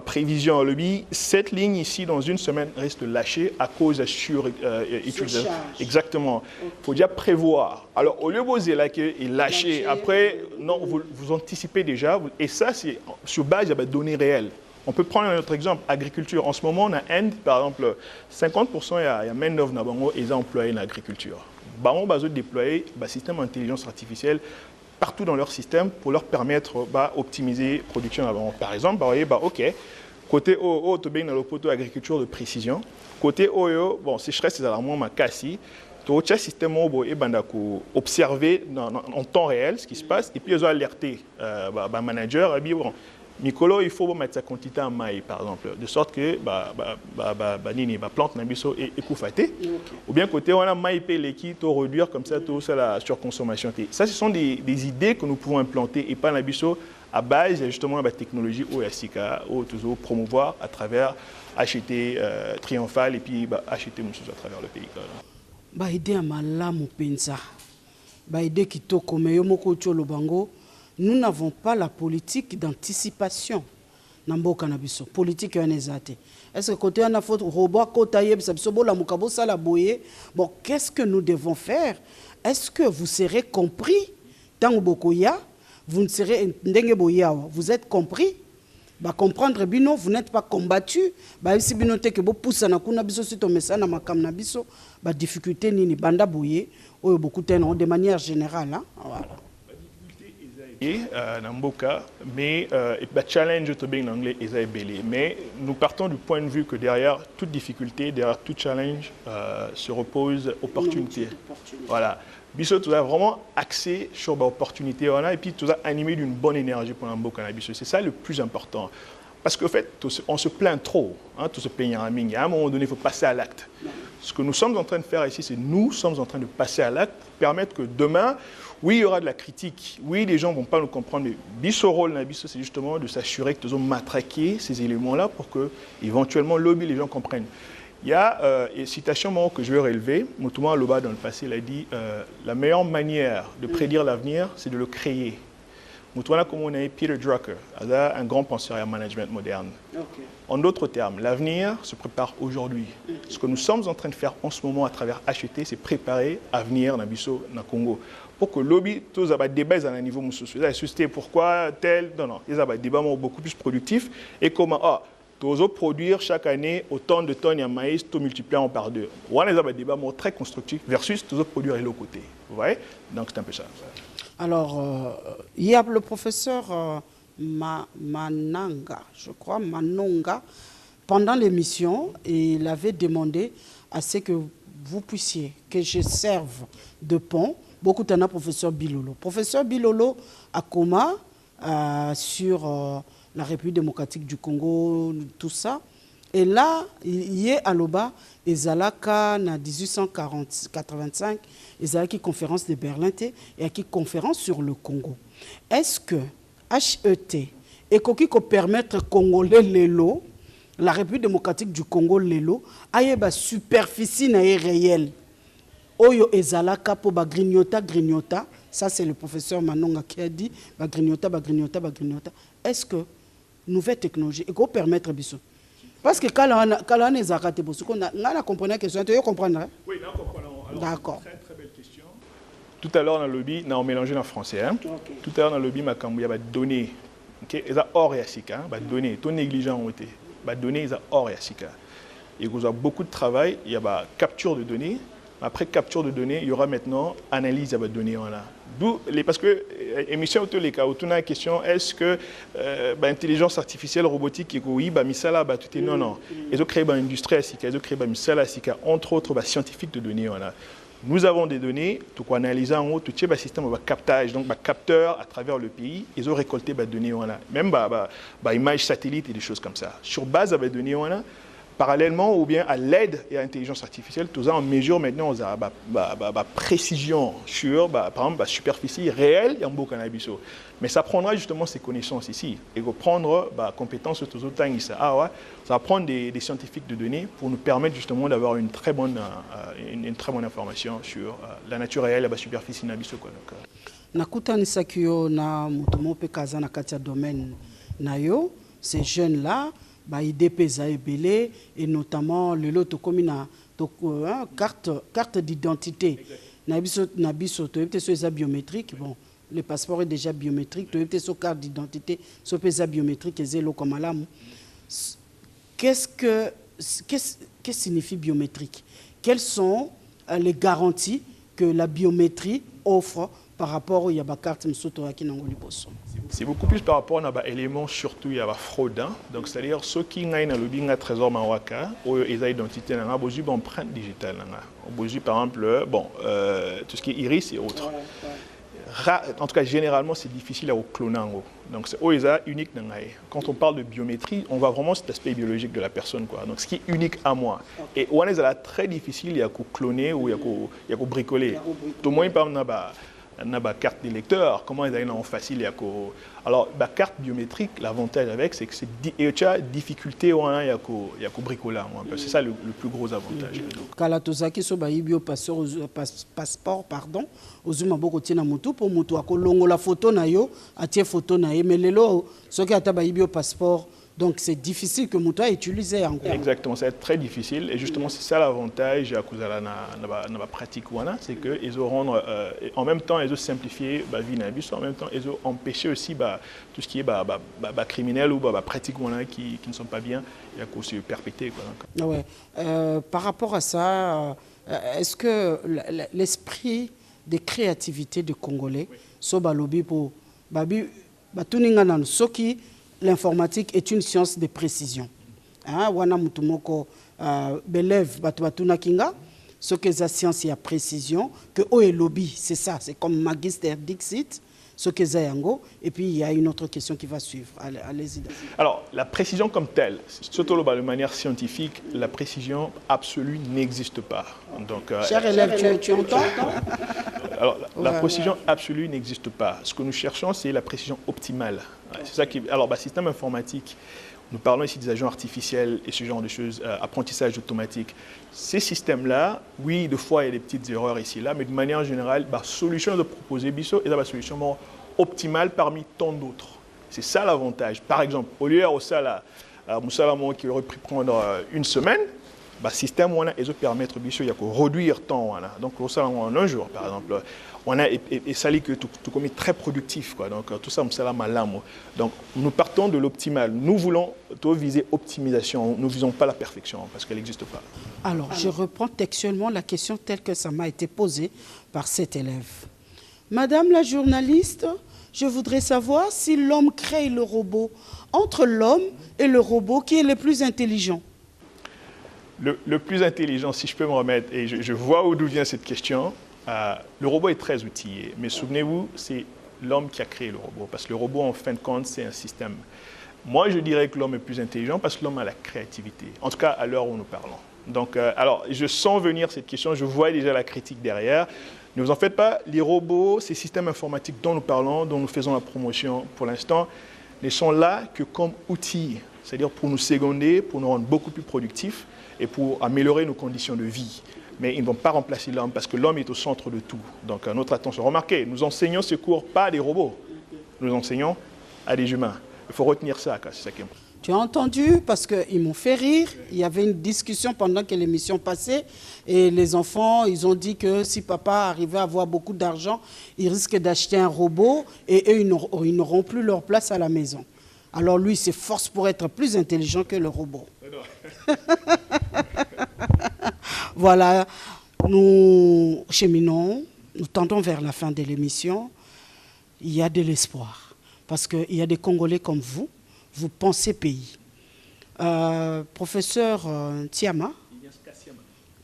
Prévision, cette ligne ici, dans une semaine, reste lâchée à cause de surutilisation. Exactement. Il faut déjà prévoir. Alors, au lieu de vous lâcher, après, non, vous anticipez déjà. Et ça, c'est sur base de données réelles. On peut prendre un autre exemple, agriculture. En ce moment, on a Inde, par exemple, 50% il y a main-d'œuvre et ils ont employé l'agriculture. On va déployer un système d'intelligence artificielle partout dans leur système pour leur permettre d'optimiser la production. Par exemple, OK, côté O, tu as le poteau agriculture de précision. Côté O, bon, sécheresse, c'est alarmant, ma cassi. Tu as un système qui observer en temps réel ce qui se passe et puis ils ont alerté le manager. Mikolo, il faut mettre sa quantité en maille, par exemple, de sorte que la plante n'a pas été écouffatée. Ou bien côté, on a maille l'équipe, réduire comme ça, tout ça, la surconsommation. Ça, ce sont des idées que nous pouvons implanter et pas l'ambition à base justement de la technologie OSICA, ou toujours promouvoir à travers HET triomphal et puis HET à travers le pays. Idée à malamu pensa. Idée qui to comme yo moko cholo bango. Nous n'avons pas la politique d'anticipation. Politique est-ce que côté on a faute robot bon, qu'est-ce que nous devons faire? Est-ce que vous serez compris dans Bokoya? Vous ne serez vous êtes compris? Comprendre bino, vous n'êtes pas combattu. Si bino te que vous poussez na kuna biso si to mesana makam na biso, difficulté nini banda boye beaucoup de manière générale, hein? Voilà. Mais le challenge en anglais est belé. Mais nous partons du point de vue que derrière toute difficulté, derrière tout challenge, se repose opportunité. Voilà. Bisso, tu as vraiment axé sur l'opportunité et puis tu as animé d'une bonne énergie pour l'Amboka. C'est ça le plus important. Parce qu'en fait, on se plaint trop, tout se plaignant à Ming. À un moment donné, il faut passer à l'acte. Ce que nous sommes en train de faire ici, c'est nous sommes en train de passer à l'acte pour permettre que demain, oui, il y aura de la critique. Oui, les gens ne vont pas nous comprendre. Mais Bisso rôle, c'est justement de s'assurer que nous allons matraquer ces éléments-là pour que, éventuellement, les gens comprennent. Il y a une citation que je vais relever. Moutouma Aloba, dans le passé, il a dit la meilleure manière de prédire l'avenir, c'est de le créer. Moutouana comme on a Peter Drucker, un grand penseur et un management moderne. Okay. En d'autres termes, l'avenir se prépare aujourd'hui. Ce que nous sommes en train de faire en ce moment à travers HET, c'est préparer l'avenir dans le Congo. Pour que le lobby, tous les débats à un niveau social. La société, pourquoi tel, non, il y a des débats beaucoup plus productifs. Et comment, tous produire chaque année autant de tonnes de maïs, tout multipliant par 2. On a des débats très constructifs versus tous produire de l'autre côté. Vous voyez? Donc c'est un peu ça. Alors, il y a le professeur Mananga, je crois, Manonga, pendant l'émission, il avait demandé à ce que vous puissiez, que je serve de pont. Beaucoup de professeur Bilolo. Professeur Bilolo à Coma, sur la République démocratique du Congo, tout ça. Et là, il y a à l'Oba, et Zalaka, en 1885, il y a une conférence de Berlin et une conférence sur le Congo. Est-ce que HET et qui peut permettre aux Congolais l'élo, la République démocratique du Congo l'élo, a une superficie réelle? Oyo ezalaka po ba grignota, ça c'est le professeur Manonga qui a dit ba grignota. Est-ce que nouvelle technologie et permettre biso? Parce que quand on est zakaté pour ce qu'on a compris la question, tu comprends? Oui, là on comprend. D'accord. Très belle question. Tout à l'heure dans le lobby, on a mélangé en français. Hein? Okay. Tout à l'heure dans le lobby, il y a des données. Okay? Il y a or et asika, des données, tout négligent ont été. Des données, il y a or et asika. Il y a beaucoup de travail, il y a des capture de données. Après capture de données, il y aura maintenant analyse de données. Parce que l'émission les cas où tu as la question, est-ce que l'intelligence artificielle robotique non. Ils ont créé une industrie, ils ont créé une misala, entre autres scientifiques de données. Nous avons des données, tout quoi analyser en haut, tout le système de captage, donc capteur à travers le pays, ils ont récolté des données. Même images satellites et des choses comme ça. Sur base de données, parallèlement ou bien à l'aide et à l'intelligence artificielle, tout ça en mesure maintenant la précision sur, par exemple, la superficie réelle et en beau cannabis. Mais ça prendra justement ces connaissances ici et prendre compétences sur tout autant. Ça va prendre des scientifiques de données pour nous permettre justement d'avoir une très bonne information sur la nature réelle et la superficie cannabis. Nakutanisaki yo na mutumo pe kaza na katia domaine na yo, ces jeunes là IDP Zaebele et notamment le lot comme na carte d'identité nabiso to ebte biométrique. Bon, le passeport est déjà biométrique, to ebte so carte d'identité so pesa biométrique et zelo comme alam. Qu'est-ce que signifie biométrique? Quelles sont les garanties que la biométrie offre par rapport à la carte Msoto qui n'ont pas? C'est beaucoup plus par rapport à l'élément, surtout il y a la fraude. Donc c'est-à-dire ceux qui ont le trésor mawaka ou ils ont identité, ils ont une empreinte digitale. Par exemple, tout ce qui est iris et autres. En tout cas, généralement, c'est difficile à cloner. Donc c'est unique. Quand on parle de biométrie, on voit vraiment cet aspect biologique de la personne. Donc ce qui est unique à moi. Et on est très difficile, il y a qu'à cloner ou il y a qu'à bricoler. Tout le monde parle de carte d'électeur, comment ils ont facile. Alors, la carte biométrique, l'avantage avec, c'est que c'est difficulté, il y a qu'au bricolage. C'est ça le plus gros avantage. Kalatozaki so baibio passeport pardon, ozuma boko tina mutu pour mutu akolongo la photo na yo, atie photo na ye melelo soki ata baibio passeport. Donc c'est difficile que Moutoua utilise encore. Exactement, ça va être très difficile. Et justement, c'est ça l'avantage à la pratique. C'est qu'ils auront, en même temps, ils ont simplifié la vie, en même temps, ils ont empêché aussi tout ce qui est criminel ou pratique qui ne sont pas bien, et à cause de perpétuer. Ouais. Par rapport à ça, est-ce que l'esprit de créativité des Congolais, oui. Pour l'informatique est une science de précision. Wana mutumoko belev batuna kinga, ce que la science et la précision, que o et lobby, c'est ça, c'est comme Magister Dixit, ce que Zayango, et puis il y a une autre question qui va suivre. Allez-y. Alors, la précision comme telle, surtout de manière scientifique, la précision absolue n'existe pas. Donc, cher élève, tu entends? Alors, la précision absolue n'existe pas. Ce que nous cherchons, c'est la précision optimale. C'est ça qui. Alors, système informatique, nous parlons ici des agents artificiels et ce genre de choses, apprentissage automatique. Ces systèmes-là, oui, des fois, il y a des petites erreurs ici et là, mais de manière générale, la solution de proposer Bisso est la solution optimale parmi tant d'autres. C'est ça l'avantage. Par exemple, au lieu de ça, qui aurait pu prendre une semaine, le système ils permettre de réduire le temps. Donc, en un jour, par exemple, et ça dit que tout comme est très productif. Quoi. Donc, tout ça, c'est malin. Donc, nous partons de l'optimal. Nous voulons viser optimisation. Nous ne visons pas la perfection parce qu'elle n'existe pas. Alors, je reprends textuellement la question telle que ça m'a été posée par cet élève. Madame la journaliste, je voudrais savoir si l'homme crée le robot. Entre l'homme et le robot, qui est le plus intelligent? Le plus intelligent, si je peux me remettre, et je vois d'où vient cette question, le robot est très outillé. Mais souvenez-vous, c'est l'homme qui a créé le robot. Parce que le robot, en fin de compte, c'est un système. Moi, je dirais que l'homme est plus intelligent parce que l'homme a la créativité. En tout cas, à l'heure où nous parlons. Donc, alors, je sens venir cette question, je vois déjà la critique derrière. Ne vous en faites pas, les robots, ces systèmes informatiques dont nous parlons, dont nous faisons la promotion pour l'instant, ne sont là que comme outils, c'est-à-dire pour nous seconder, pour nous rendre beaucoup plus productifs et pour améliorer nos conditions de vie. Mais ils ne vont pas remplacer l'homme parce que l'homme est au centre de tout. Donc, notre attention. Remarquez, nous enseignons ce cours pas à des robots, nous enseignons à des humains. Il faut retenir ça, c'est ça qui est important. Tu as entendu, parce qu'ils m'ont fait rire, il y avait une discussion pendant que l'émission passait et les enfants, ils ont dit que si papa arrivait à avoir beaucoup d'argent, il risque d'acheter un robot et eux, ils n'auront plus leur place à la maison. Alors lui, il s'efforce pour être plus intelligent que le robot. Voilà, nous cheminons, nous tendons vers la fin de l'émission. Il y a de l'espoir parce qu'il y a des Congolais comme vous pensez pays. Professeur Tiama,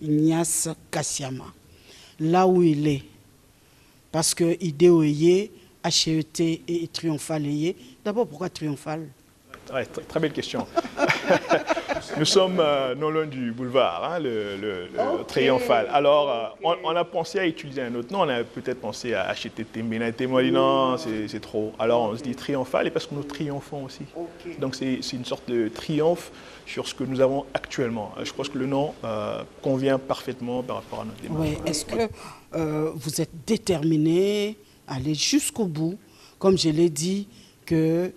Ignace Kassiama, là où il est, parce que IDEOYE, HET et Triomphal. D'abord, pourquoi Triomphal? Ouais, très belle question. Nous sommes non loin du boulevard, le Triomphal. Alors, on a pensé à utiliser un autre nom, on a peut-être pensé à acheter Tembenate. Moi, dit non, c'est trop. Alors, on se dit Triomphal et parce que nous triomphons aussi. Okay. Donc, c'est une sorte de triomphe sur ce que nous avons actuellement. Je pense que le nom convient parfaitement par rapport à notre démarche. Oui. Est-ce que vous êtes déterminé à aller jusqu'au bout, comme je l'ai dit, que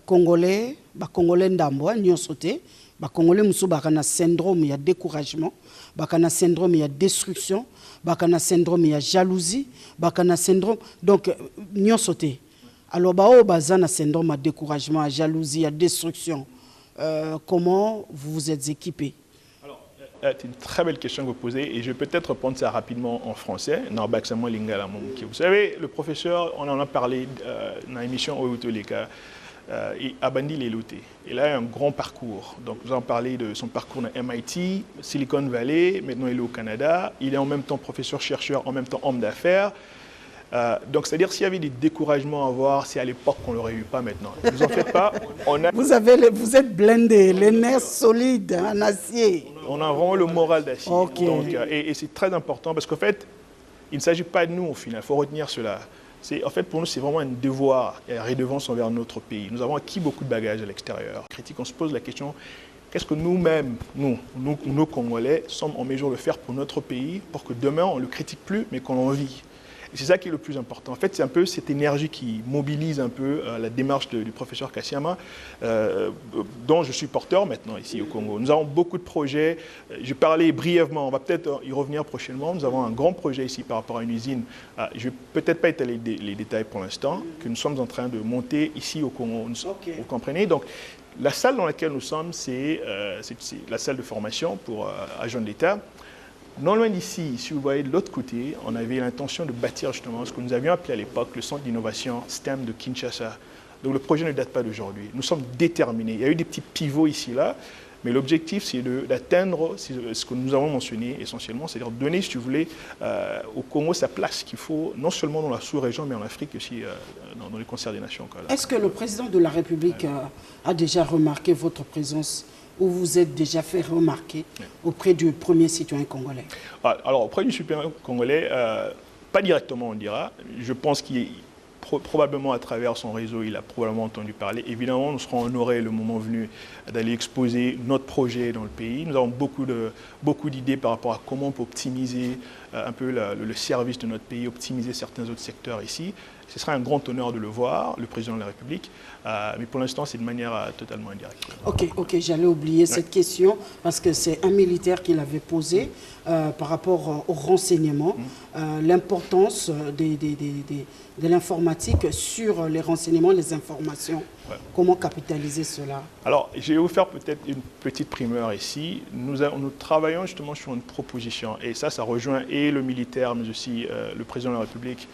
Congolais, Congolais ndambo, n'y ont sauté. Congolais muso bakana syndrome, il y a découragement, bakana syndrome, il y a destruction, bakana syndrome, il y a jalousie, bakana syndrome. Donc, n'y ont sauté. Alors, bazana syndrome, il y a découragement, il y a jalousie, il y a destruction. Comment vous vous êtes équipé? C'est une très belle question que vous posez et je vais peut-être répondre ça rapidement en français. Vous savez, le professeur, on en a parlé dans l'émission Oyotoleka. Abandi Lelote. Il a un grand parcours. Donc, nous avons parlé de son parcours dans MIT, Silicon Valley, maintenant il est au Canada. Il est en même temps professeur-chercheur, en même temps homme d'affaires. Donc, c'est-à-dire s'il y avait des découragements à avoir, c'est à l'époque qu'on ne l'aurait eu, pas maintenant. Ne vous en faites pas. Vous êtes blindé, les nerfs solides, en acier. On a vraiment le moral d'acier. Okay. Donc, et c'est très important parce qu'en fait, il ne s'agit pas de nous au final. Il faut retenir cela. En fait, pour nous, c'est vraiment un devoir et une redevance envers notre pays. Nous avons acquis beaucoup de bagages à l'extérieur. On se pose la question, qu'est-ce que nous-mêmes, nous Congolais, sommes en mesure de faire pour notre pays pour que demain, on ne le critique plus, mais qu'on en vit. Et c'est ça qui est le plus important. En fait, c'est un peu cette énergie qui mobilise un peu la démarche du professeur Kassiama, dont je suis porteur maintenant ici au Congo. Nous avons beaucoup de projets. Je parlais brièvement, on va peut-être y revenir prochainement. Nous avons un grand projet ici par rapport à une usine. Je ne vais peut-être pas étaler les détails pour l'instant, que nous sommes en train de monter ici au Congo. Vous comprenez? Donc, la salle dans laquelle nous sommes, c'est la salle de formation pour agents de l'État. Non loin d'ici, si vous voyez de l'autre côté, on avait l'intention de bâtir justement ce que nous avions appelé à l'époque le centre d'innovation STEM de Kinshasa. Donc le projet ne date pas d'aujourd'hui. Nous sommes déterminés. Il y a eu des petits pivots ici, là, mais l'objectif, c'est d'atteindre ce que nous avons mentionné essentiellement, c'est-à-dire donner, si vous voulez, au Congo sa place qu'il faut, non seulement dans la sous-région, mais en Afrique aussi, dans les concerts des nations. Est-ce que le président de la République a déjà remarqué votre présence ou vous êtes déjà fait remarquer auprès du premier citoyen congolais? Alors, auprès du citoyen congolais, pas directement, on dira. Je pense qu'il probablement à travers son réseau, il a probablement entendu parler. Évidemment, nous serons honorés le moment venu d'aller exposer notre projet dans le pays. Nous avons beaucoup d'idées par rapport à comment on peut optimiser un peu le service de notre pays, optimiser certains autres secteurs ici. Ce sera un grand honneur de le voir, le président de la République, mais pour l'instant, c'est de manière totalement indirecte. Ok, j'allais oublier cette question parce que c'est un militaire qui l'avait posée par rapport au renseignement, l'importance de l'informatique sur les renseignements, les informations. Ouais. Comment capitaliser cela? Alors, j'ai offert peut-être une petite primeur ici. Nous travaillons justement sur une proposition, et ça rejoint et le militaire, mais aussi le président de la République.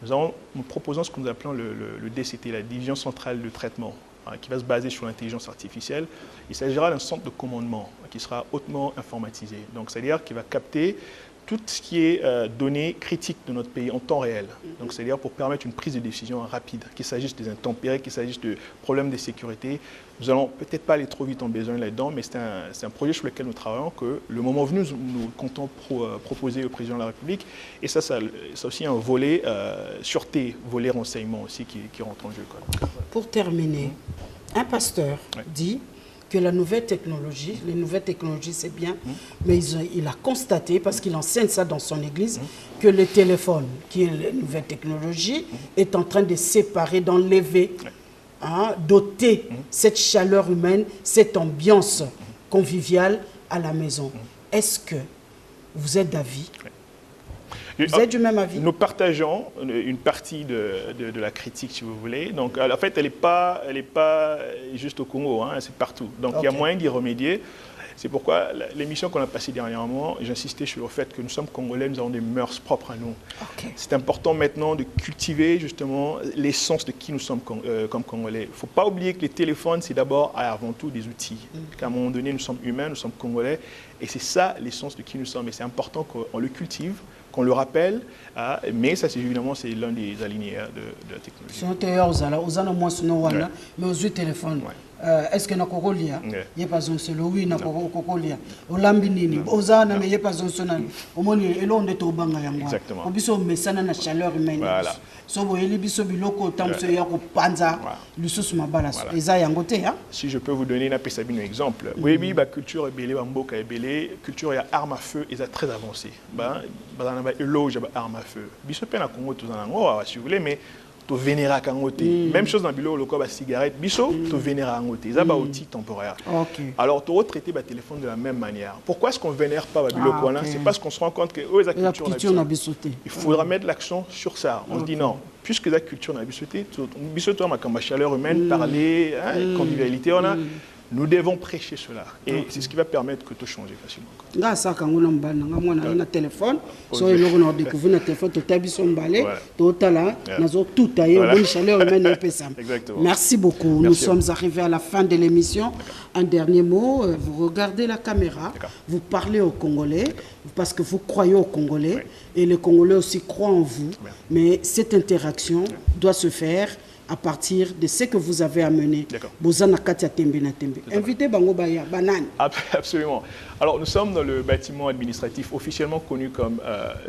Nous proposons ce que nous appelons le DCT, la Division Centrale de Traitement, qui va se baser sur l'intelligence artificielle. Il s'agira d'un centre de commandement qui sera hautement informatisé. Donc, c'est-à-dire qu'il va capter tout ce qui est données critiques de notre pays en temps réel. Donc, c'est-à-dire pour permettre une prise de décision rapide, qu'il s'agisse des intempéries, qu'il s'agisse de problèmes de sécurité. Nous allons peut-être pas aller trop vite en besoin là-dedans, mais c'est un projet sur lequel nous travaillons que le moment venu, nous comptons proposer au président de la République. Et ça aussi un volet sûreté, volet renseignement aussi qui rentre en jeu. Quoi. Pour terminer, un pasteur dit que les nouvelles technologies c'est bien, mais il a constaté, parce qu'il enseigne ça dans son église, que le téléphone, qui est la nouvelle technologie, est en train de séparer, d'enlever, doter cette chaleur humaine, cette ambiance conviviale à la maison. Est-ce que vous êtes d'avis? Vous êtes du même avis? Nous partageons une partie de la critique, si vous voulez. Donc, en fait, elle n'est pas juste au Congo, c'est partout. Donc, il y a moyen d'y remédier. C'est pourquoi l'émission qu'on a passée dernièrement, j'insistais sur le fait que nous sommes Congolais, nous avons des mœurs propres à nous. C'est important maintenant de cultiver justement l'essence de qui nous sommes comme Congolais. Il ne faut pas oublier que les téléphones, c'est d'abord et avant tout des outils. Qu'à un moment donné, nous sommes humains, nous sommes Congolais. Et c'est ça l'essence de qui nous sommes. Et c'est important qu'on le cultive, qu'on le rappelle, mais ça, c'est évidemment, c'est l'un des alinéas de la technologie. Mais aux téléphone. Est-ce que nous avons il n'y a pas de seul, oui, nous avons au lambinini, aux ânes, il n'y a pas de seul, au moins, il y a de Tobanga. Exactement. On peut mettre la chaleur humaine. Voilà. Si je peux vous donner un exemple, oui, la culture est belle, la culture est arme à feu, est très avancée. Arme à feu. Si vous voulez, mais to vénéra kangote. Même chose dans le cas de la cigarette, biso, to vénéra kangote. Ça va outil temporaire. Alors, tu traiter le téléphone de la même manière. Pourquoi est-ce qu'on ne vénère pas le C'est parce qu'on se rend compte que la culture n'a sauté. Il faudra mettre l'accent sur ça. On se dit non, puisque la culture n'a sauté, biso, ma chaleur humaine, parler, convivialité, on a. Nous devons prêcher cela. Et c'est ce qui va permettre que tout change facilement. Grâce à quand on a un téléphone, so il y a découvert un téléphone, tout a bien emballé, tout a là, tout a eu bonne chaleur humaine. Merci beaucoup. Nous sommes arrivés à la fin de l'émission. Un dernier mot, vous regardez la caméra, vous parlez aux Congolais parce que vous croyez aux Congolais et les Congolais aussi croient en vous. Mais cette interaction doit se faire à partir de ce que vous avez amené. Invitez Bango Baya, Banane. Absolument. Alors, nous sommes dans le bâtiment administratif officiellement connu comme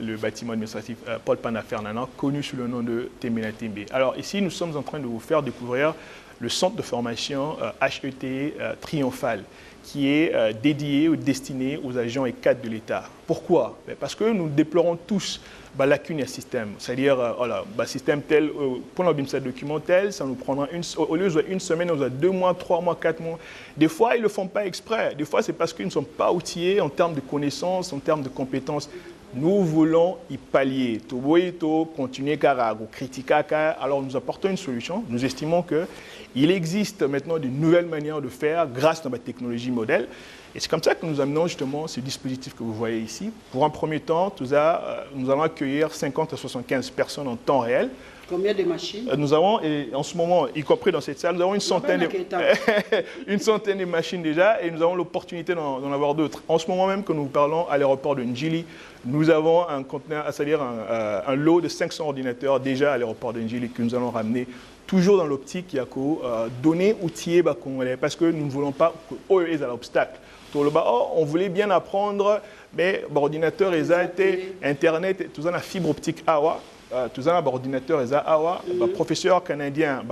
le bâtiment administratif Paul Pana Fernand, connu sous le nom de Tembena Tembe. Alors, ici, nous sommes en train de vous faire découvrir le centre de formation HET Triomphal, qui est dédié ou destiné aux agents et cadres de l'État. Pourquoi? Parce que nous déplorons tous la lacune du système. C'est-à-dire, système tel, pour un document tel, ça nous prendra au lieu d'une semaine, on a 2 mois, 3 mois, 4 mois. Des fois, ils ne le font pas exprès. Des fois, c'est parce qu'ils ne sont pas outillés en termes de connaissances, en termes de compétences. Nous voulons y pallier. Continuer à critiquer. Alors, nous apportons une solution. Nous estimons qu'il existe maintenant de nouvelles manières de faire grâce à la technologie modèle. Et c'est comme ça que nous amenons justement ce dispositif que vous voyez ici. Pour un premier temps, nous allons accueillir 50 à 75 personnes en temps réel. Combien de machines? Nous avons, en ce moment, y compris dans cette salle, nous avons une centaine de machines déjà et nous avons l'opportunité d'en avoir d'autres. En ce moment même que nous parlons à l'aéroport de Njili, nous avons un conteneur, c'est-à-dire un lot de 500 ordinateurs déjà à l'aéroport de Njili que nous allons ramener. Toujours dans l'optique, il y a donner outils congolais parce que nous ne voulons pas qu'eux aient l'obstacle. On voulait bien apprendre, mais l'ordinateur, Internet, tout ça, la fibre optique, tous un ordinateur et awa professeur canadien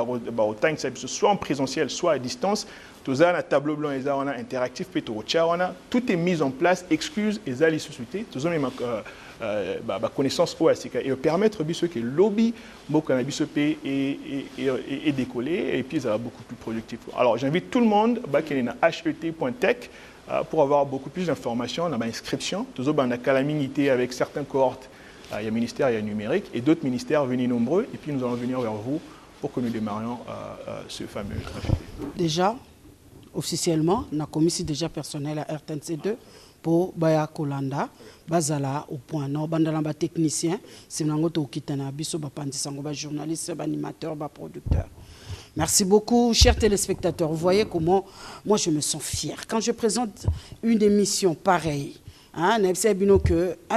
soit en présentiel soit à distance tous un tableau blanc et on a interactif tout est mis en place excuse et les sociétés tous même connaissance OACK et permettre que le lobby et décoller et puis ça va beaucoup plus productif. Alors j'invite tout le monde qui est à het.tech pour avoir beaucoup plus d'informations dans l'inscription tous dans la calamité avec certaines cohortes. Il y a ministère, il y a numérique et d'autres ministères venus nombreux et puis nous allons venir vers vous pour que nous démarrions ce fameux trafic. Déjà, officiellement, on a commis déjà personnel à RTNC2 pour Baya Kolanda, Bazala au point nord, Bandalamba technicien, c'est Nangoto Kitana, Biso Bapandisango, journaliste, animateur, producteur. Merci beaucoup, chers téléspectateurs. Vous voyez comment moi je me sens fier. Quand je présente une émission pareille, un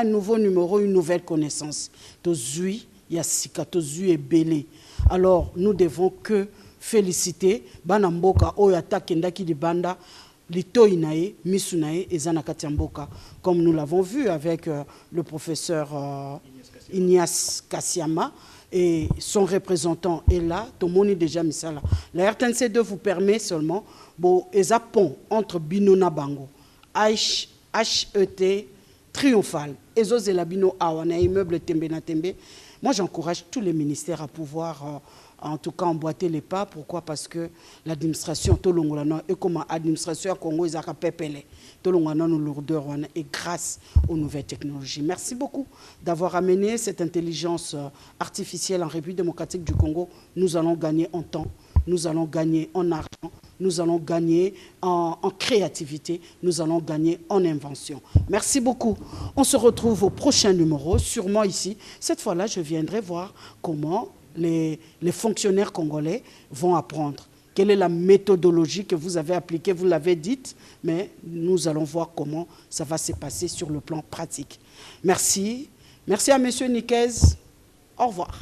nouveau numéro, une nouvelle connaissance. Tozui, Yassika, Tozui et Belé. Alors, nous devons que féliciter Banamboka, Oyata, Kendaki di Banda, Lito Inae, Misunae et Zanakatiamboka. Comme nous l'avons vu avec le professeur Ignace Kassiama et son représentant est là, Tomoni déjà Misala. La RTNC2 vous permet seulement, pont entre Binona Bango, HET triomphal. Ezo Zelabino Awana, immeuble Tembe na Tembe. Moi, j'encourage tous les ministères à pouvoir, en tout cas, emboîter les pas. Pourquoi? Parce que l'administration, Tolongolano, et comme l'administration à Congo, ils ont pépélé. Tolongolano, nous lourdeur, et grâce aux nouvelles technologies. Merci beaucoup d'avoir amené cette intelligence artificielle en République démocratique du Congo. Nous allons gagner en temps, nous allons gagner en argent. Nous allons gagner en créativité, nous allons gagner en invention. Merci beaucoup. On se retrouve au prochain numéro, sûrement ici. Cette fois-là, je viendrai voir comment les fonctionnaires congolais vont apprendre. Quelle est la méthodologie que vous avez appliquée, vous l'avez dite, mais nous allons voir comment ça va se passer sur le plan pratique. Merci. Merci à M. Niquez. Au revoir.